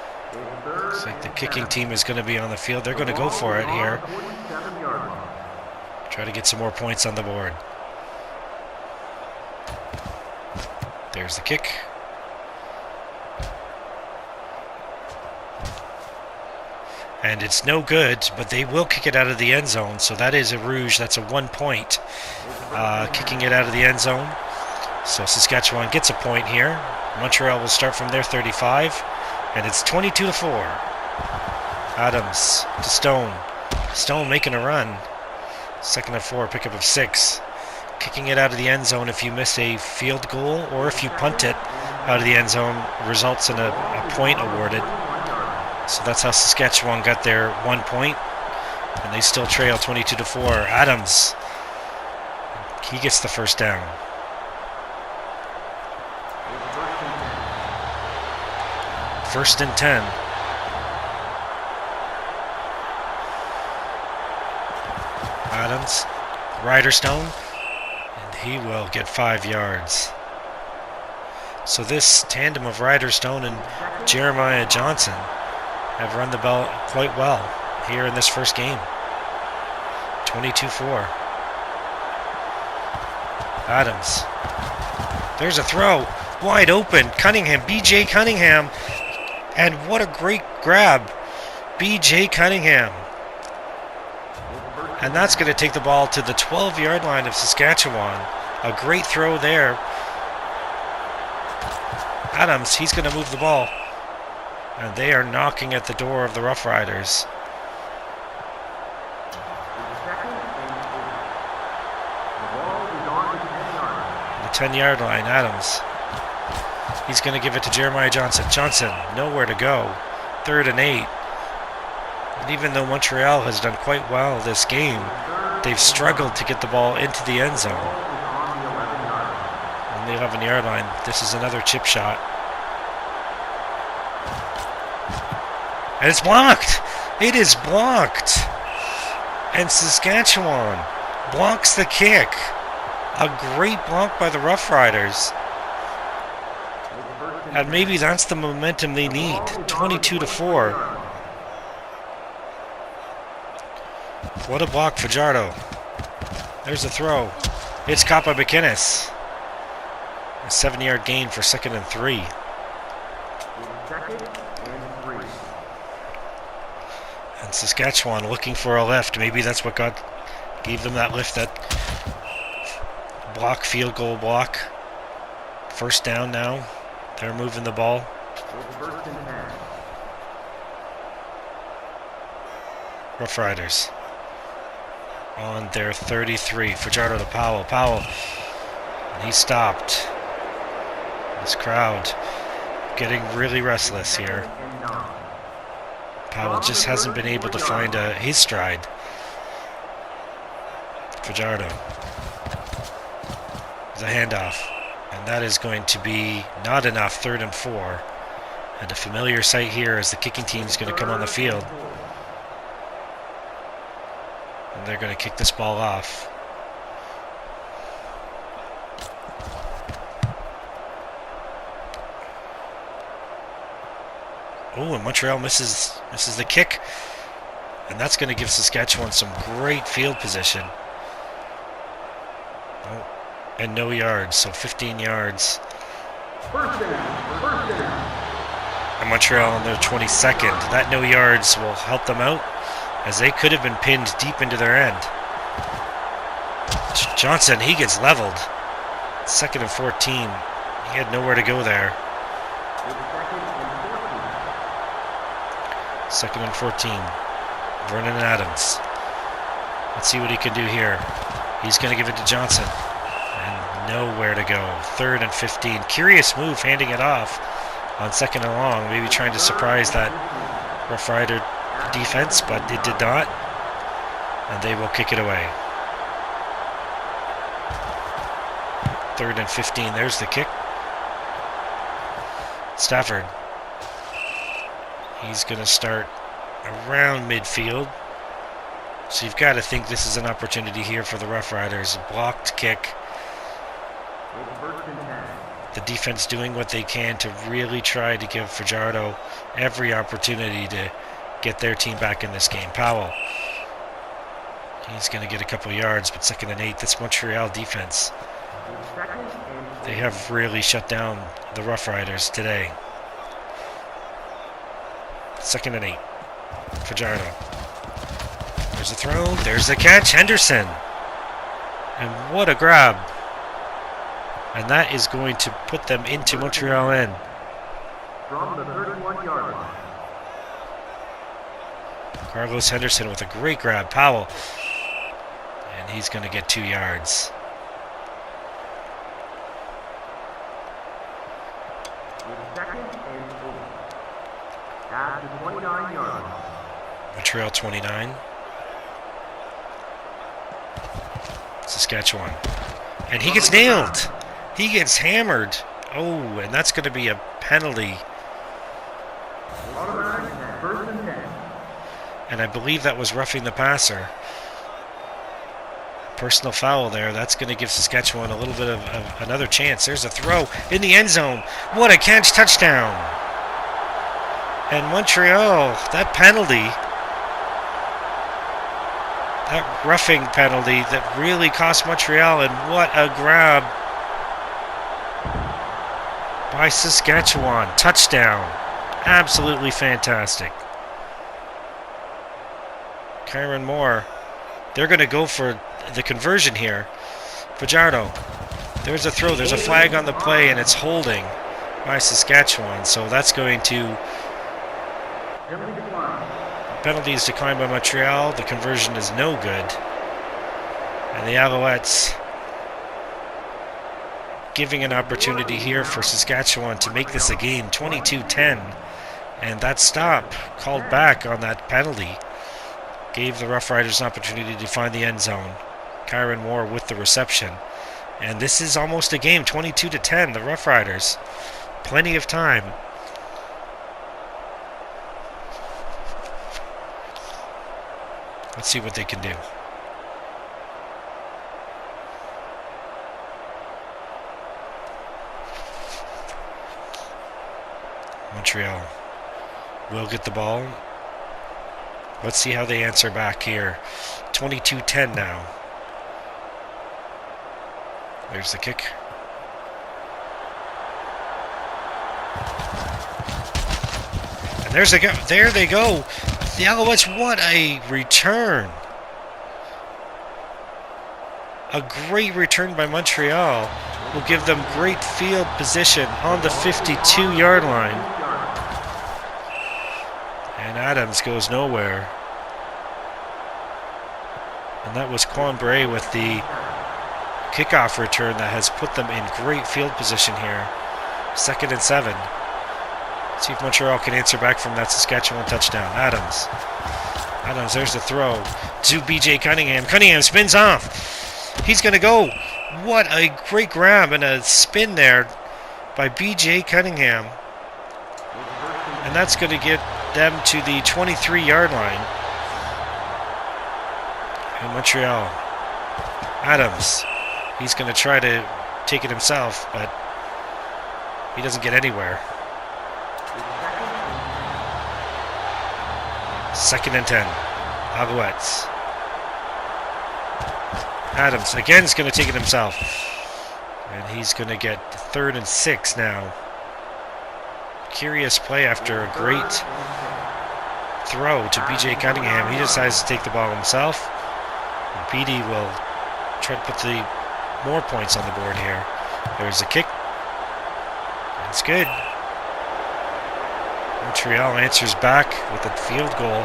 Looks like the kicking team is going to be on the field. They're going to go for it here. Try to get some more points on the board. There's the kick. And it's no good, but they will kick it out of the end zone. So that is a rouge. That's a 1 point. Kicking it out of the end zone. So Saskatchewan gets a point here. Montreal will start from their 35. And it's 22-4. Adams to Stone. Stone making a run. 2nd and 4, pickup of 6. Kicking it out of the end zone if you miss a field goal or if you punt it out of the end zone results in a point awarded. So that's how Saskatchewan got their 1 point. And they still trail 22-4. Adams, he gets the first down. First and 10. Adams, Riderstone, and he will get 5 yards. So this tandem of Riderstone and Jeremiah Johnson have run the ball quite well here in this first game. 22-4. Adams. There's a throw. Wide open. Cunningham. B.J. Cunningham. And what a great grab. B.J. Cunningham. And that's going to take the ball to the 12-yard line of Saskatchewan. A great throw there. Adams, he's going to move the ball. And they are knocking at the door of the Roughriders. The 10-yard line, Adams. He's going to give it to Jeremiah Johnson. Johnson, nowhere to go. 3rd and 8. And even though Montreal has done quite well this game, they've struggled to get the ball into the end zone. On the 11-yard line, this is another chip shot. And it's blocked. It is blocked. And Saskatchewan blocks the kick. A great block by the Roughriders. And maybe that's the momentum they need. 22-4. What a block, Fajardo. There's a throw. It's caught by McInnes. A 7-yard gain for 2nd and 3. And Saskatchewan looking for a lift. Maybe that's what gave them that lift, that block, field goal block. First down now. They're moving the ball. Roughriders on their 33. Fajardo to Powell. Powell. And he stopped. This crowd getting really restless here. Powell just hasn't been able to find his stride. Fajardo. The handoff. And that is going to be not enough. 3rd and 4. And a familiar sight here as the kicking team is going to come on the field. And they're going to kick this ball off. Oh, and Montreal misses the kick. And that's going to give Saskatchewan some great field position. Oh, and no yards, so 15 yards First down. And Montreal on their 22nd. That no yards will help them out, as they could have been pinned deep into their end. Johnson, he gets leveled. 2nd and 14. He had nowhere to go there. 2nd and 14. Vernon Adams. Let's see what he can do here. He's going to give it to Johnson. And nowhere to go. 3rd and 15. Curious move, handing it off on 2nd and long. Maybe trying to surprise that Roughrider defense, but it did not. And they will kick it away. 3rd and 15. There's the kick. Stafford. He's going to start around midfield. So you've got to think this is an opportunity here for the Roughriders. A blocked kick. The defense doing what they can to really try to give Fajardo every opportunity to get their team back in this game. Powell. He's going to get a couple yards, but 2nd and 8. This Montreal defense. They have really shut down the Roughriders today. 2nd and 8. Fajardo. There's a throw. There's the catch. Henderson. And what a grab. And that is going to put them into Montreal end. From the 31-yard line. Carlos Henderson with a great grab. Powell. And he's going to get 2 yards. At the 29-yard line. Montreal 29. Saskatchewan. And he gets nailed. He gets hammered. Oh, and that's going to be a penalty. Automatic 1st and 10. And I believe that was roughing the passer. Personal foul there. That's going to give Saskatchewan a little bit of another chance. There's a throw in the end zone. What a catch. Touchdown. And Montreal, that penalty, that roughing penalty that really cost Montreal, and what a grab by Saskatchewan. Touchdown. Absolutely fantastic. Kyron Moore, they're going to go for the conversion here. Fajardo, there's a throw, there's a flag on the play, and it's holding by Saskatchewan, so that's going to... Penalty is declined by Montreal. The conversion is no good. And the Alouettes giving an opportunity here for Saskatchewan to make this a game. 22-10. And that stop called back on that penalty gave the Roughriders an opportunity to find the end zone. Kyron Moore with the reception. And this is almost a game. 22-10. The Roughriders. Plenty of time. Let's see what they can do. Montreal will get the ball. Let's see how they answer back here. 22-10 now. There's the kick. And there's a go. There they go. The Alouettes, what a return. A great return by Montreal will give them great field position on the 52-yard line. And Adams goes nowhere. And that was Quan Bray with the kickoff return that has put them in great field position here. 2nd and 7. See if Montreal can answer back from that Saskatchewan touchdown. Adams, there's the throw to B.J. Cunningham. Cunningham spins off. He's going to go. What a great grab and a spin there by B.J. Cunningham. And that's going to get them to the 23-yard line. And Montreal. Adams, he's going to try to take it himself, but he doesn't get anywhere. 2nd and 10. Alouettes. Adams again is going to take it himself. And he's going to get 3rd and 6 now. Curious play after a great throw to B.J. Cunningham. He decides to take the ball himself. And PD will try to put more points on the board here. There's a kick. That's good. Montreal answers back with a field goal.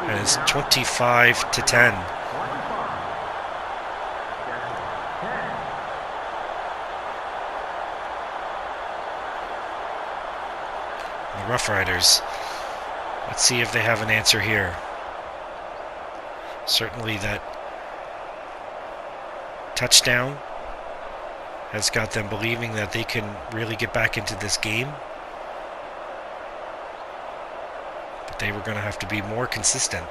And it's 25-10. The Roughriders. Let's see if they have an answer here. Certainly that touchdown has got them believing that they can really get back into this game. But they were going to have to be more consistent,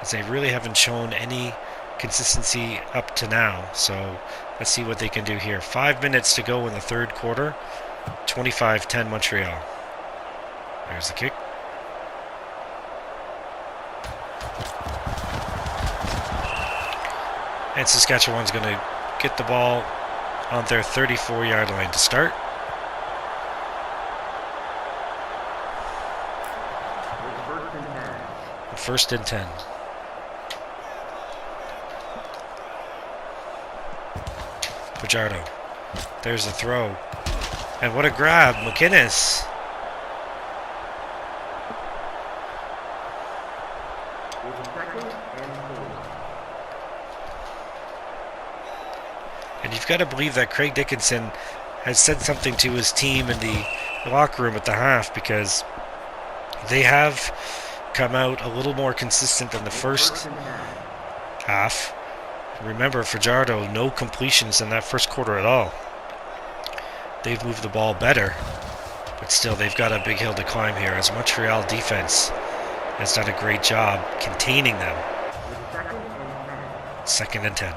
as they really haven't shown any consistency up to now. So let's see what they can do here. 5 minutes to go in the 3rd quarter. 25-10 Montreal. There's the kick. And Saskatchewan's going to get the ball on their 34-yard line to start. First and 10. Fajardo. There's the throw. And what a grab. McInnes. And you've got to believe that Craig Dickinson has said something to his team in the locker room at the half, because they have come out a little more consistent than the first half. Remember, Fajardo, no completions in that first quarter at all. They've moved the ball better, but still they've got a big hill to climb here, as Montreal defense has done a great job containing them. 2nd and 10.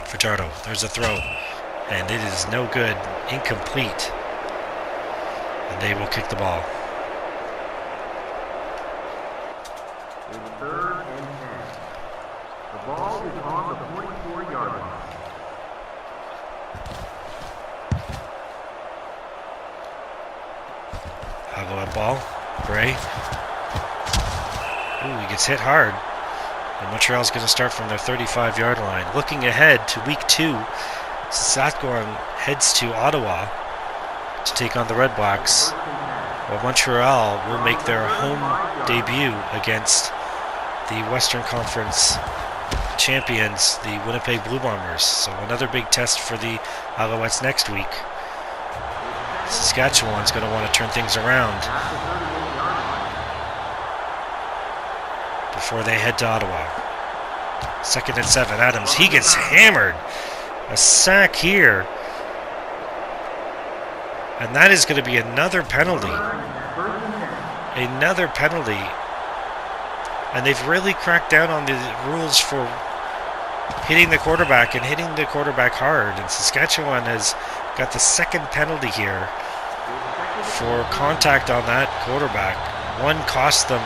Fajardo, there's a throw, and it is no good, incomplete, and they will kick the ball. It's 3rd and 10. The ball is on the 44-yard line. Alouette ball. Bray. Ooh, he gets hit hard. And Montreal's going to start from their 35-yard line. Looking ahead to week 2, Saskatchewan heads to Ottawa to take on the Red Blacks, while Montreal will make their home debut against the Western Conference champions, the Winnipeg Blue Bombers. So another big test for the Alouettes next week. Saskatchewan's going to want to turn things around before they head to Ottawa. 2nd and 7. Adams, he gets hammered. A sack here. And that is going to be another penalty. Another penalty. And they've really cracked down on the rules for hitting the quarterback, and hitting the quarterback hard. And Saskatchewan has got the 2nd penalty here for contact on that quarterback. One cost them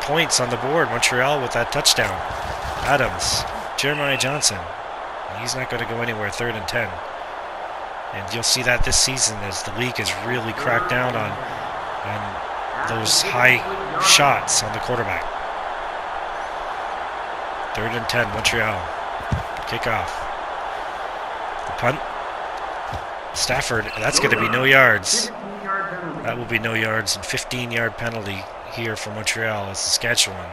points on the board. Montreal with that touchdown. Adams, Jeremiah Johnson. He's not going to go anywhere. 3rd and 10. And you'll see that this season as the league has really cracked down on those high shots on the quarterback. 3rd and 10, Montreal. Kickoff. The punt. Stafford, that's going to be no yards. That will be no yards, and 15-yard penalty here for Montreal as Saskatchewan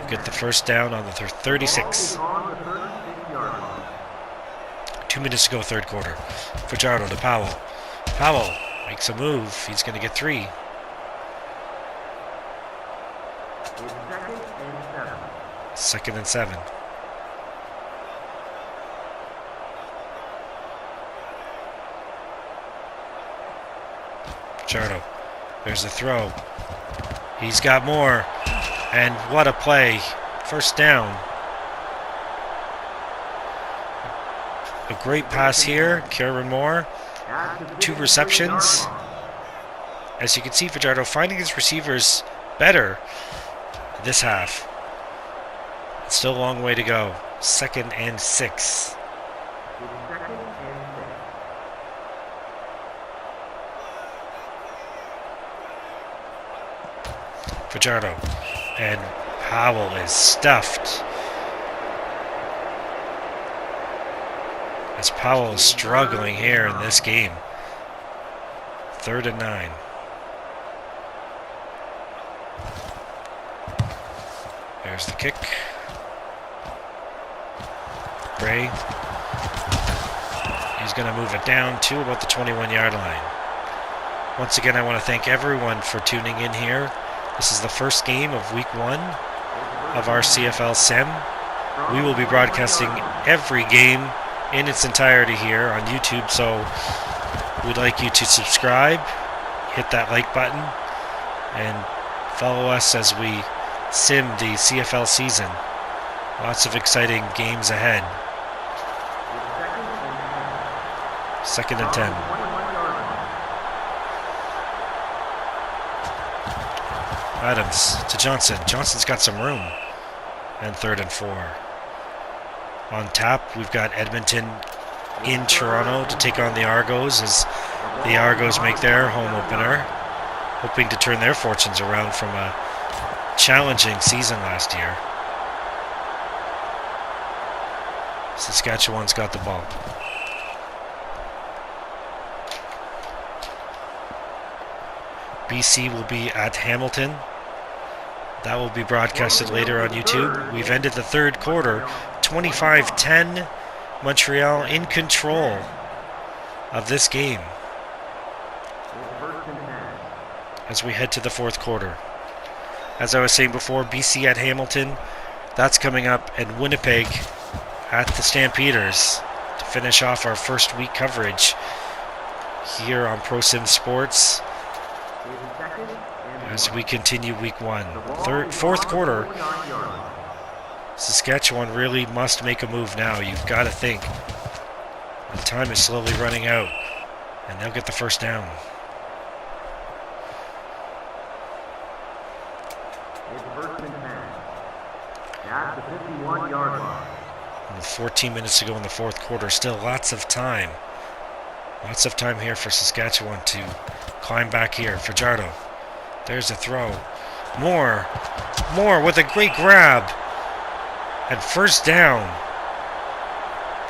get the first down on the 36. 2 minutes to go, 3rd quarter. Fajardo to Powell. Powell makes a move. He's going to get 3. Second and 7. Fajardo. There's a throw. He's got more. And what a play. First down. A great pass here. Kieran Moore. 2 receptions. as you can see, Fajardo finding his receivers better this half. It's still a long way to go. 2nd and 6. Fajardo, and Powell is stuffed. As Powell is struggling here in this game. 3rd and 9. There's the kick. Gray. He's going to move it down to about the 21-yard line. Once again, I want to thank everyone for tuning in here. This is the first game of Week 1 of our CFL Sim. We will be broadcasting every game in its entirety here on YouTube, so we'd like you to subscribe, hit that like button, and follow us as we sim the CFL season. Lots of exciting games ahead. 2nd and 10. Adams to Johnson. Johnson's got some room. And 3rd and 4. On tap, we've got Edmonton in Toronto to take on the Argos as the Argos make their home opener, hoping to turn their fortunes around from a challenging season last year. Saskatchewan's got the ball. BC will be at Hamilton. That will be broadcasted later on YouTube. We've ended the 3rd quarter, 25-10. Montreal in control of this game as we head to the 4th quarter. As I was saying before, BC at Hamilton, that's coming up, and Winnipeg at the Stampeders to finish off our first week coverage here on ProSim Sports as we continue Week 1. 4th quarter, Saskatchewan really must make a move now. You've got to think. The time is slowly running out, and they'll get the first down. It's 1st and 10. At the 51-yard line. 14 minutes to go in the 4th quarter. Still lots of time. Lots of time here for Saskatchewan to climb back here. Fajardo. There's a throw. Moore with a great grab. And 1st down.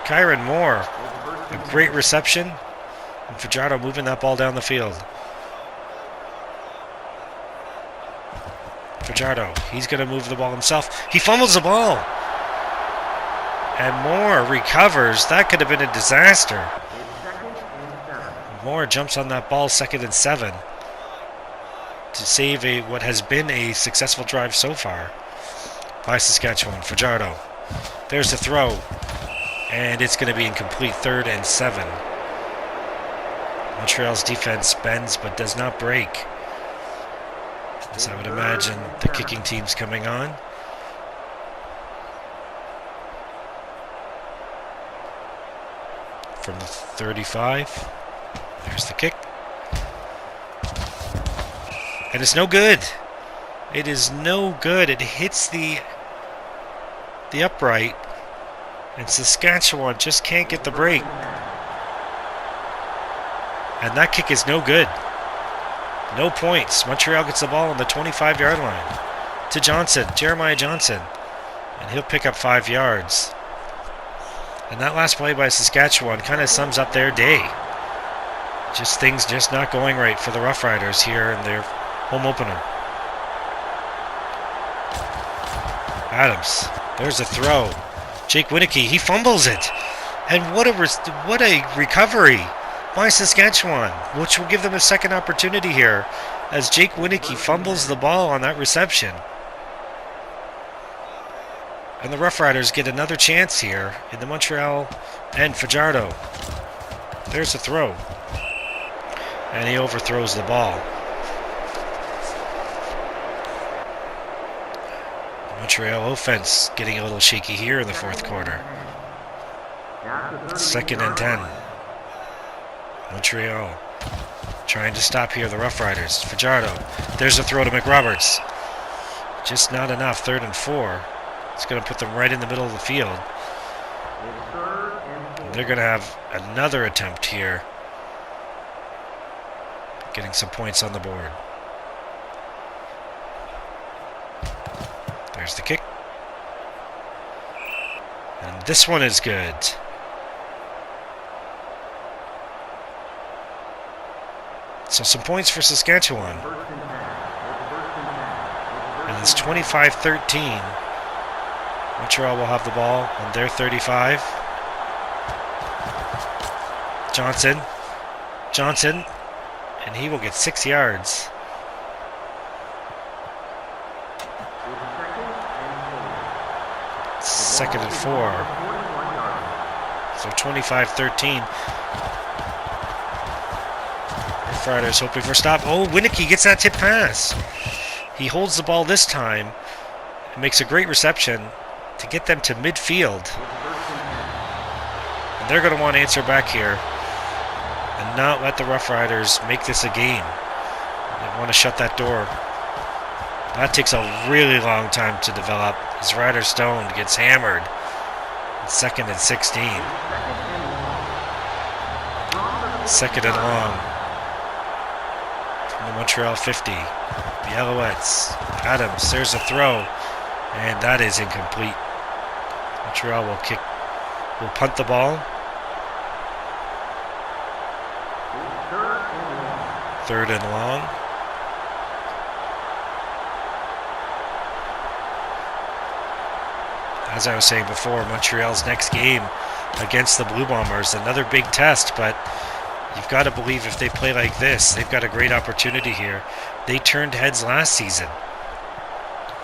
Kyron Moore. A great reception. And Fajardo moving that ball down the field. Fajardo, he's going to move the ball himself. He fumbles the ball. And Moore recovers. That could have been a disaster. Moore jumps on that ball, 2nd and 7. To save what has been a successful drive so far by Saskatchewan. Fajardo. There's the throw. And it's going to be incomplete. 3rd and 7. Montreal's defense bends but does not break. As I would imagine the kicking team's coming on. From the 35. There's the kick. And it's no good. It is no good. It hits the upright. And Saskatchewan just can't get the break. And that kick is no good. No points. Montreal gets the ball on the 25-yard line. To Johnson. Jeremiah Johnson. And he'll pick up 5 yards. And that last play by Saskatchewan kind of sums up their day. Just things just not going right for the Roughriders here in their home opener. Adams. There's a throw. Jake Winneke, he fumbles it. And what a recovery by Saskatchewan, which will give them a second opportunity here as Jake Winneke fumbles the ball on that reception. And the Roughriders get another chance here in the Montreal and Fajardo. There's a throw. And he overthrows the ball. The Montreal offense getting a little shaky here in the 4th quarter. 2nd and 10. Montreal Trying to stop here, the Roughriders. Fajardo. There's a throw to McRoberts. Just not enough. 3rd and 4. It's going to put them right in the middle of the field. And they're going to have another attempt here. Getting some points on the board. There's the kick. And this one is good. So some points for Saskatchewan. And it's 25-13. Montreal will have the ball on their 35. Johnson. And he will get 6 yards. Second and 4. So 25-13. Roughriders hoping for a stop. Oh, Winicky gets that tip pass. He holds the ball this time and makes a great reception to get them to midfield. And they're going to want to answer back here and not let the Roughriders make this a game. They want to shut that door. That takes a really long time to develop as Ryder Stone gets hammered. 2nd and 16. 2nd and long. From the Montreal 50. The Alouettes. Adams, there's a throw. And that is incomplete. Montreal will punt the ball. 3rd and long. As I was saying before, Montreal's next game against the Blue Bombers, another big test, but you've got to believe if they play like this, they've got a great opportunity here. They turned heads last season.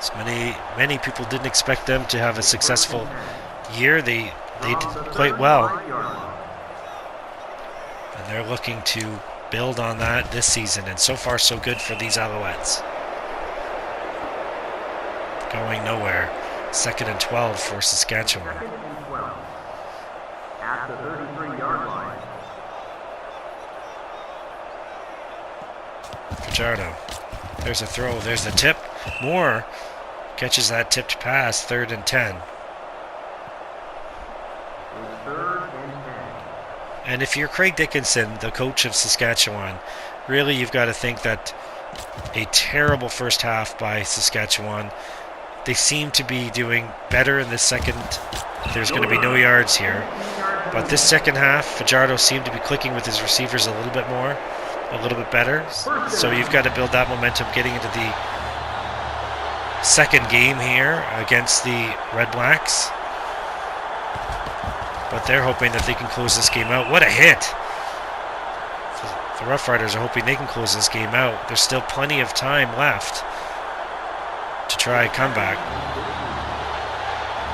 So many people didn't expect them to have a successful year. They did quite well. And they're looking to build on that this season, and so far so good for these Alouettes. Going nowhere. 2nd and 12 for Saskatchewan. At the 33-yard line. Fajardo. There's a throw. There's the tip. Moore catches that tipped pass. 3rd and 10. 3rd and 10. And if you're Craig Dickinson, the coach of Saskatchewan, really you've got to think that a terrible first half by Saskatchewan. They seem to be doing better in the second. There's going to be no yards here. But this second half, Fajardo seemed to be clicking with his receivers a little bit more, a little bit better. So you've got to build that momentum getting into the second game here against the Red Blacks. But they're hoping that they can close this game out. What a hit! The Roughriders are hoping they can close this game out. There's still plenty of time left to try a comeback.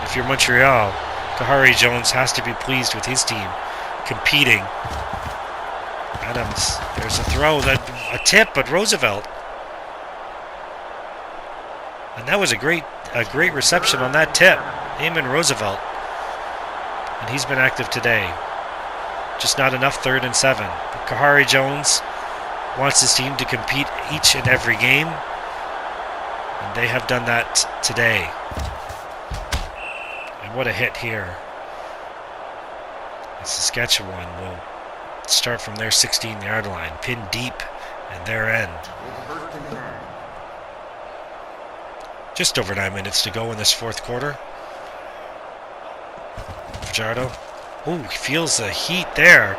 If you're Montreal, Kahari Jones has to be pleased with his team competing. Adams, there's a throw, a tip, but Roosevelt. And that was a great reception on that tip. Eamon Roosevelt. And he's been active today. Just not enough. 3rd and 7. But Kahari Jones wants his team to compete each and every game. And they have done that today. And what a hit here. And Saskatchewan will start from their 16-yard line, pinned deep in their end. Just over 9 minutes to go in this fourth quarter. Fajardo. Ooh, he feels the heat there.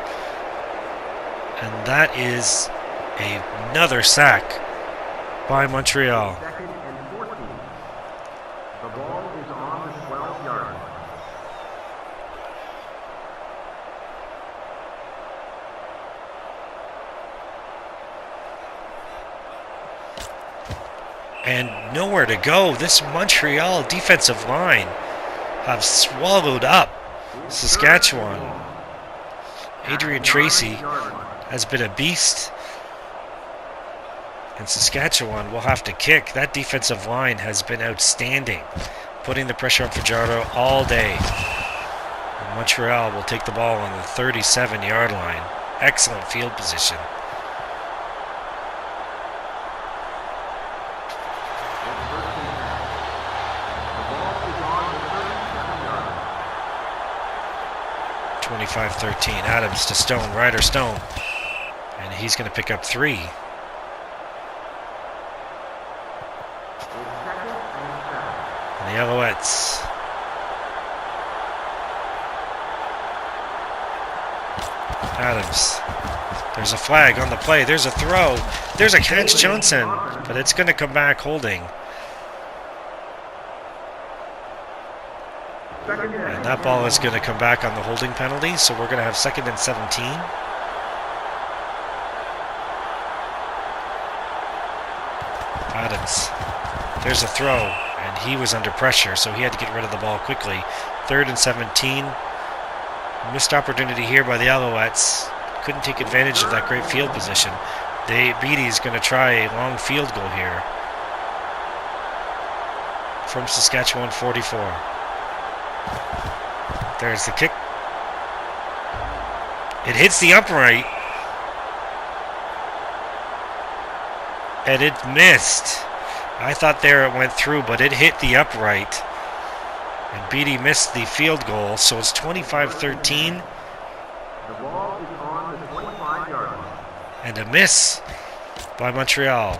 And that is another sack by Montreal. The ball is on the 12-yard line. And nowhere to go. This Montreal defensive line have swallowed up Saskatchewan. Adrian Tracy has been a beast. And Saskatchewan will have to kick. That defensive line has been outstanding, putting the pressure on Fajardo all day. And Montreal will take the ball on the 37-yard line. Excellent field position. 25-13. Adams to Stone. Ryder Stone. And he's going to pick up 3. And the Alouettes. Adams. There's a flag on the play. There's a throw. There's a catch, Johnson. But it's going to come back holding. And that ball is going to come back on the holding penalty. So we're going to have 2nd and 17. Adams. There's a throw. And he was under pressure, so he had to get rid of the ball quickly. 3rd and 17. Missed opportunity here by the Alouettes. Couldn't take advantage of that great field position. Beatty's going to try a long field goal here. From Saskatchewan 44. There's the kick. It hits the upright. And it missed. I thought there it went through, but it hit the upright. And Beatty missed the field goal, so it's 25-13. The ball is on the 25-yard line. And a miss by Montreal.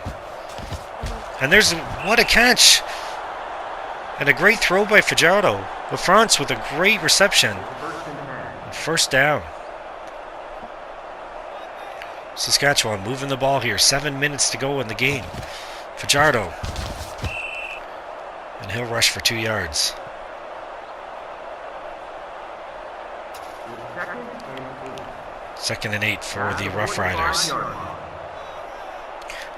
And what a catch. And a great throw by Fajardo. LaFrance with a great reception. First down. Saskatchewan moving the ball here. 7 minutes to go in the game. Fajardo. And he'll rush for 2 yards. Second and 8 for the Roughriders.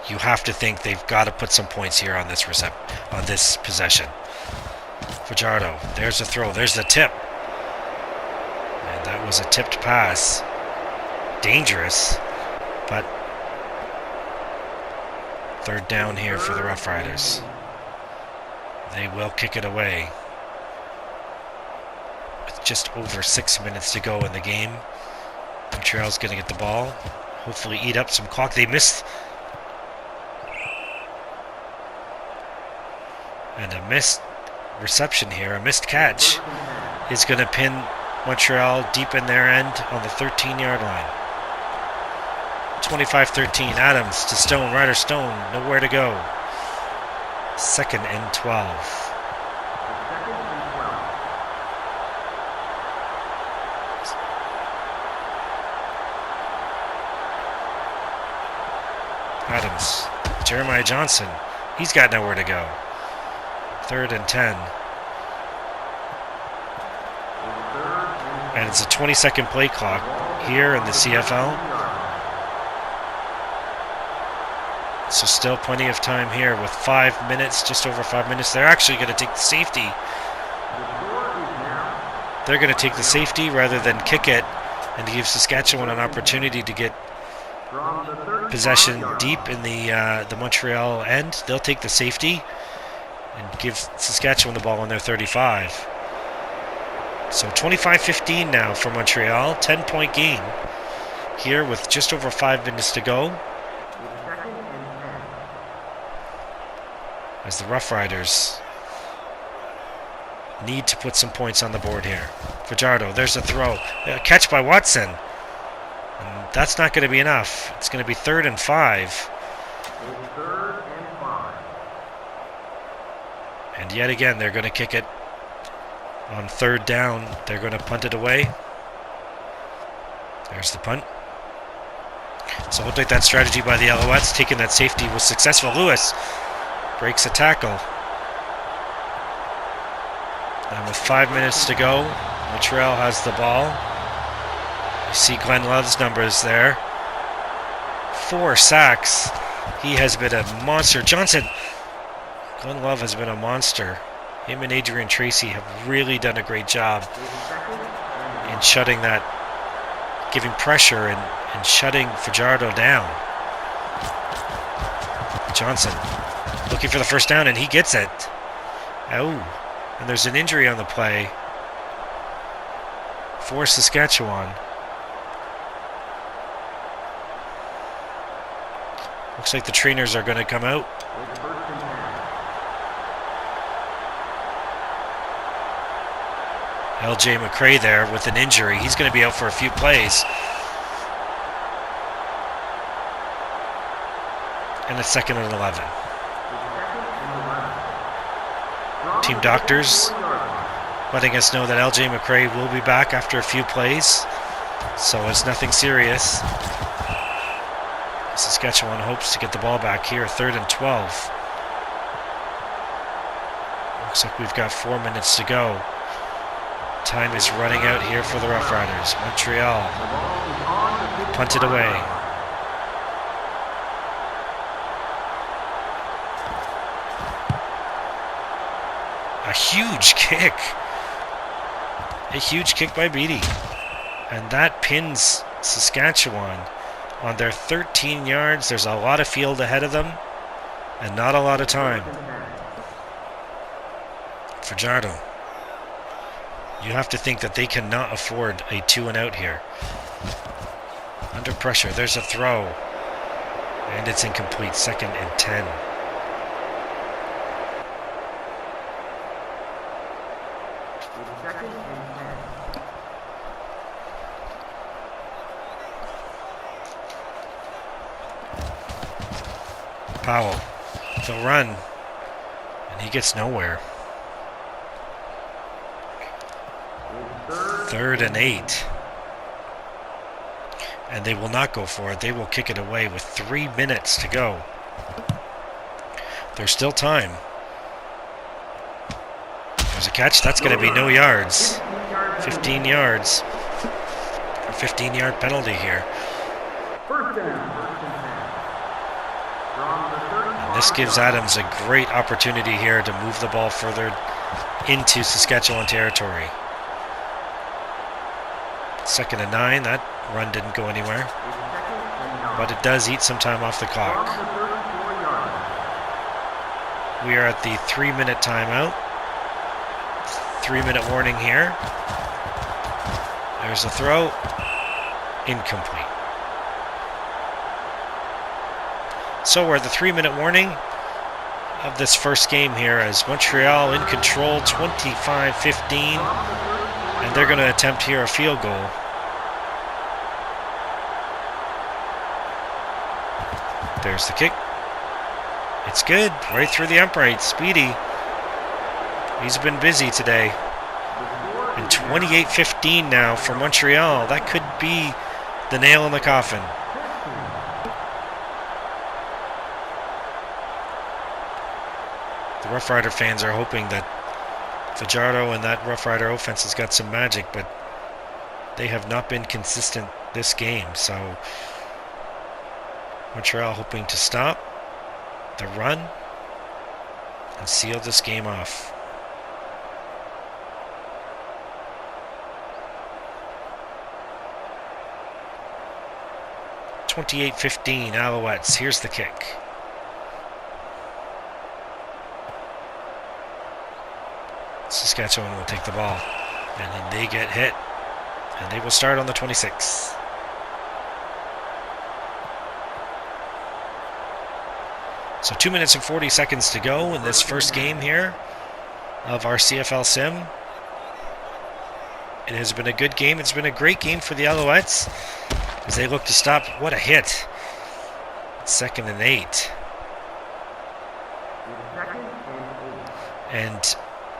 You have to think they've got to put some points here on this possession. Fajardo, there's a throw, there's the tip. And that was a tipped pass. Dangerous, but 3rd down here for the Roughriders. They will kick it away. With just over 6 minutes to go in the game. Montreal's going to get the ball. Hopefully eat up some clock. They missed. And a missed reception here. A missed catch is going to pin Montreal deep in their end on the 13-yard line. 25-13. Adams to Stone. Ryder Stone. Nowhere to go. 2nd and 12. Adams. Jeremiah Johnson. He's got nowhere to go. 3rd and 10. And it's a 20-second play clock here in the CFL. So still plenty of time here with 5 minutes, just over 5 minutes. They're actually going to take the safety. They're going to take the safety rather than kick it and to give Saskatchewan an opportunity to get possession deep in the Montreal end. They'll take the safety and give Saskatchewan the ball on their 35. So 25-15 now for Montreal. 10-point game here with just over 5 minutes to go. As the Roughriders need to put some points on the board here. Fajardo, there's a throw. A catch by Watson. And that's not going to be enough. It's going to be 3rd and 5. And yet again, they're going to kick it on 3rd down. They're going to punt it away. There's the punt. So it looked like that strategy by the Alouettes, taking that safety, was successful. Lewis breaks a tackle. And with 5 minutes to go, Montreal has the ball. You see Glenn Love's numbers there. 4 sacks. He has been a monster. Johnson. Glenn Love has been a monster. Him and Adrian Tracy have really done a great job in shutting that, giving pressure and shutting Fajardo down. Johnson looking for the first down, and he gets it. Oh, and there's an injury on the play for Saskatchewan. Looks like the trainers are going to come out. LJ McRae there with an injury. He's going to be out for a few plays. And it's 2nd and 11. Team doctors letting us know that LJ McRae will be back after a few plays. So it's nothing serious. Saskatchewan hopes to get the ball back here, 3rd and 12. Looks like we've got 4 minutes to go. Time is running out here for the Roughriders. Montreal punted away. A huge kick. A huge kick by Beattie. And that pins Saskatchewan on their 13 yards. There's a lot of field ahead of them and not a lot of time. Fajardo. You have to think that they cannot afford a 2 and out here. Under pressure. There's a throw. And it's incomplete. 2nd and 10. Powell, they'll run, and he gets nowhere. 3rd and 8. And they will not go for it. They will kick it away with 3 minutes to go. There's still time. There's a catch. That's going to be no yards. 15 yards. A 15-yard penalty here. And this gives Adams a great opportunity here to move the ball further into Saskatchewan territory. 2nd and 9. That run didn't go anywhere. But it does eat some time off the clock. We are at the 3-minute timeout. 3-minute warning here. There's a throw. Incomplete. So we're at the 3-minute warning of this first game here as Montreal in control, 25-15. And they're going to attempt here a field goal. There's the kick. It's good. Right through the upright. Speedy. He's been busy today. And 28-15 now for Montreal. That could be the nail in the coffin. The Rough Rider fans are hoping that Fajardo and that Rough Rider offense has got some magic, but they have not been consistent this game. So Montreal hoping to stop the run and seal this game off. (28-15) Alouettes. Here's the kick. Saskatchewan will take the ball, and then they get hit, and they will start on the 26. So 2 minutes and 40 seconds to go in this first game here of our CFL Sim. It has been a good game. It's been a great game for the Alouettes as they look to stop. What a hit. 2nd and 8. And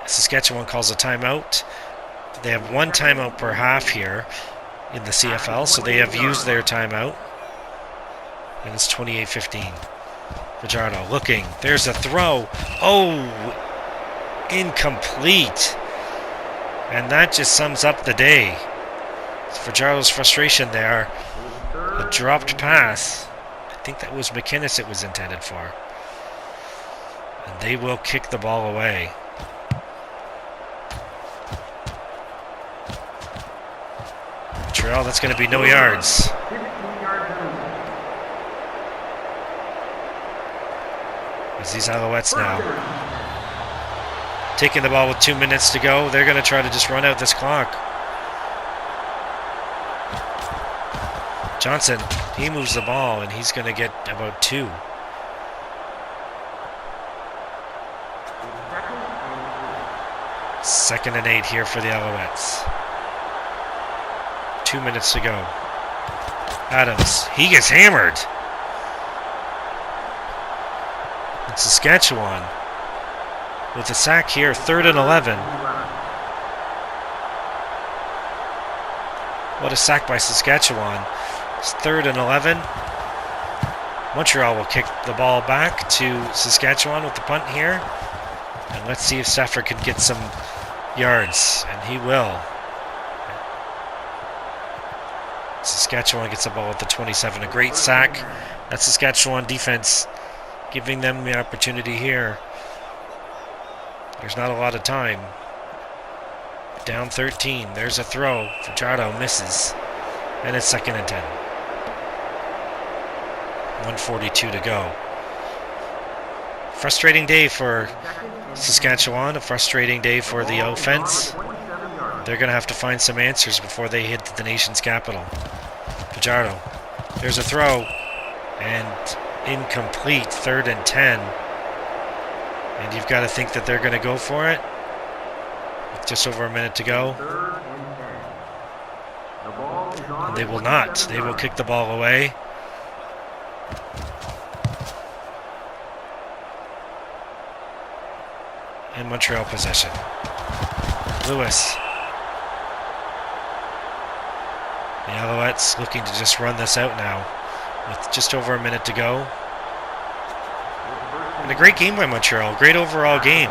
Saskatchewan calls a timeout. They have 1 timeout per half here in the CFL, so they have used their timeout. And it's 28-15. Fajardo looking. There's a throw. Oh, incomplete. And that just sums up the day. Fajardo's frustration there. A dropped pass. I think that was McInnes it was intended for. And they will kick the ball away. Montreal, that's going to be no yards. As these Alouettes now taking the ball with 2 minutes to go. They're going to try to just run out this clock. Johnson, he moves the ball, and he's going to get about 2. 2nd and 8 here for the Alouettes. 2 minutes to go. Adams, he gets hammered. And Saskatchewan with a sack here, 3rd and 11. What a sack by Saskatchewan. It's 3rd and 11. Montreal will kick the ball back to Saskatchewan with the punt here. And let's see if Stafford can get some yards. And he will. Saskatchewan gets the ball at the 27. A great sack. That's Saskatchewan defense giving them the opportunity here. There's not a lot of time. Down 13. There's a throw. Fajardo misses. And it's 2nd and 10. 1:42 to go. Frustrating day for Saskatchewan. A frustrating day for the offense. They're going to have to find some answers before they hit the nation's capital. Fajardo. There's a throw. And incomplete. 3rd and 10. And you've got to think that they're going to go for it. With just over a minute to go. And they will not. They will kick the ball away. And Montreal possession. Lewis. The Alouettes looking to just run this out now with just over a minute to go. And a great game by Montreal. Great overall game.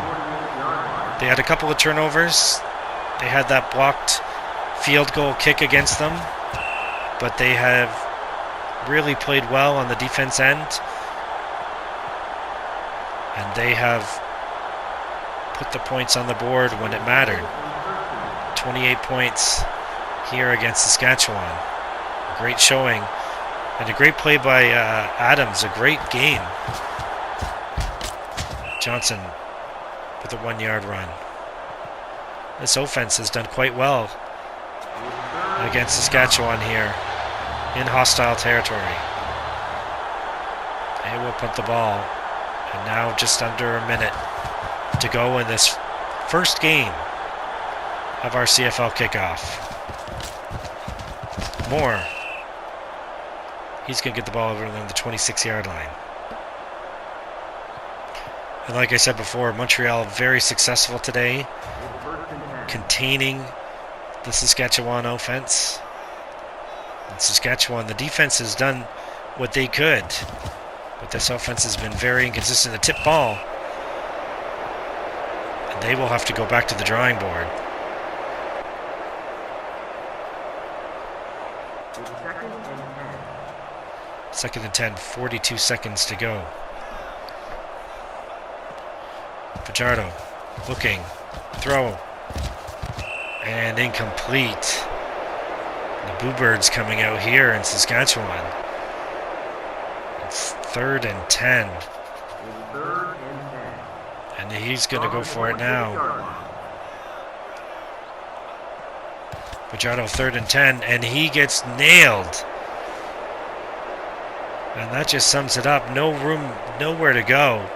They had a couple of turnovers. They had that blocked field goal kick against them. But they have really played well on the defense end. And they have put the points on the board when it mattered. 28 points here against Saskatchewan. A great showing. And a great play by Adams. A great game. Johnson with a 1-yard run. This offense has done quite well against Saskatchewan here in hostile territory. They will punt the ball. And now just under a minute to go in this first game of our CFL kickoff. Moore. He's going to get the ball over on the 26-yard line. And like I said before, Montreal very successful today, containing the Saskatchewan offense. And Saskatchewan, the defense has done what they could, but this offense has been very inconsistent. A tip ball. And they will have to go back to the drawing board. Second and 10, 42 seconds to go. Fajardo looking, throw, and incomplete. The Bluebirds coming out here in Saskatchewan. It's 3rd and 10. And he's going to go for it now. Fajardo 3rd and 10, and he gets nailed. And that just sums it up. No room, nowhere to go.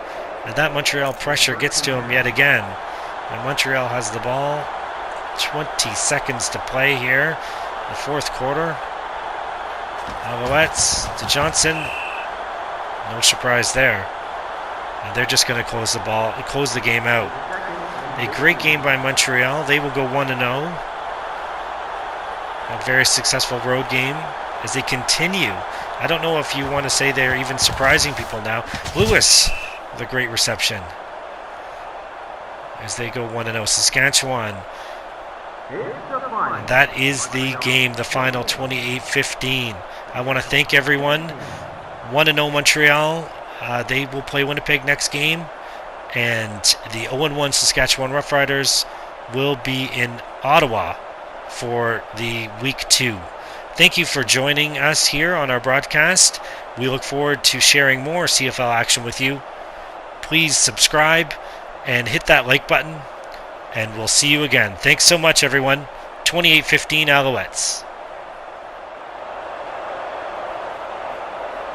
And that Montreal pressure gets to him yet again. And Montreal has the ball. 20 seconds to play here. The 4th quarter. Alouettes to Johnson. No surprise there. And they're just going to close the game out. A great game by Montreal. They will go 1-0. A very successful road game as they continue. I don't know if you want to say they're even surprising people now. Lewis with a great reception as they go 1-0. Saskatchewan. And that is the game, the final 28-15. I want to thank everyone. 1-0 Montreal. They will play Winnipeg next game. And the 0-1 Saskatchewan Roughriders will be in Ottawa for the week 2. Thank you for joining us here on our broadcast. We look forward to sharing more CFL action with you. Please subscribe and hit that like button, and we'll see you again. Thanks so much, everyone. 28-15 Alouettes.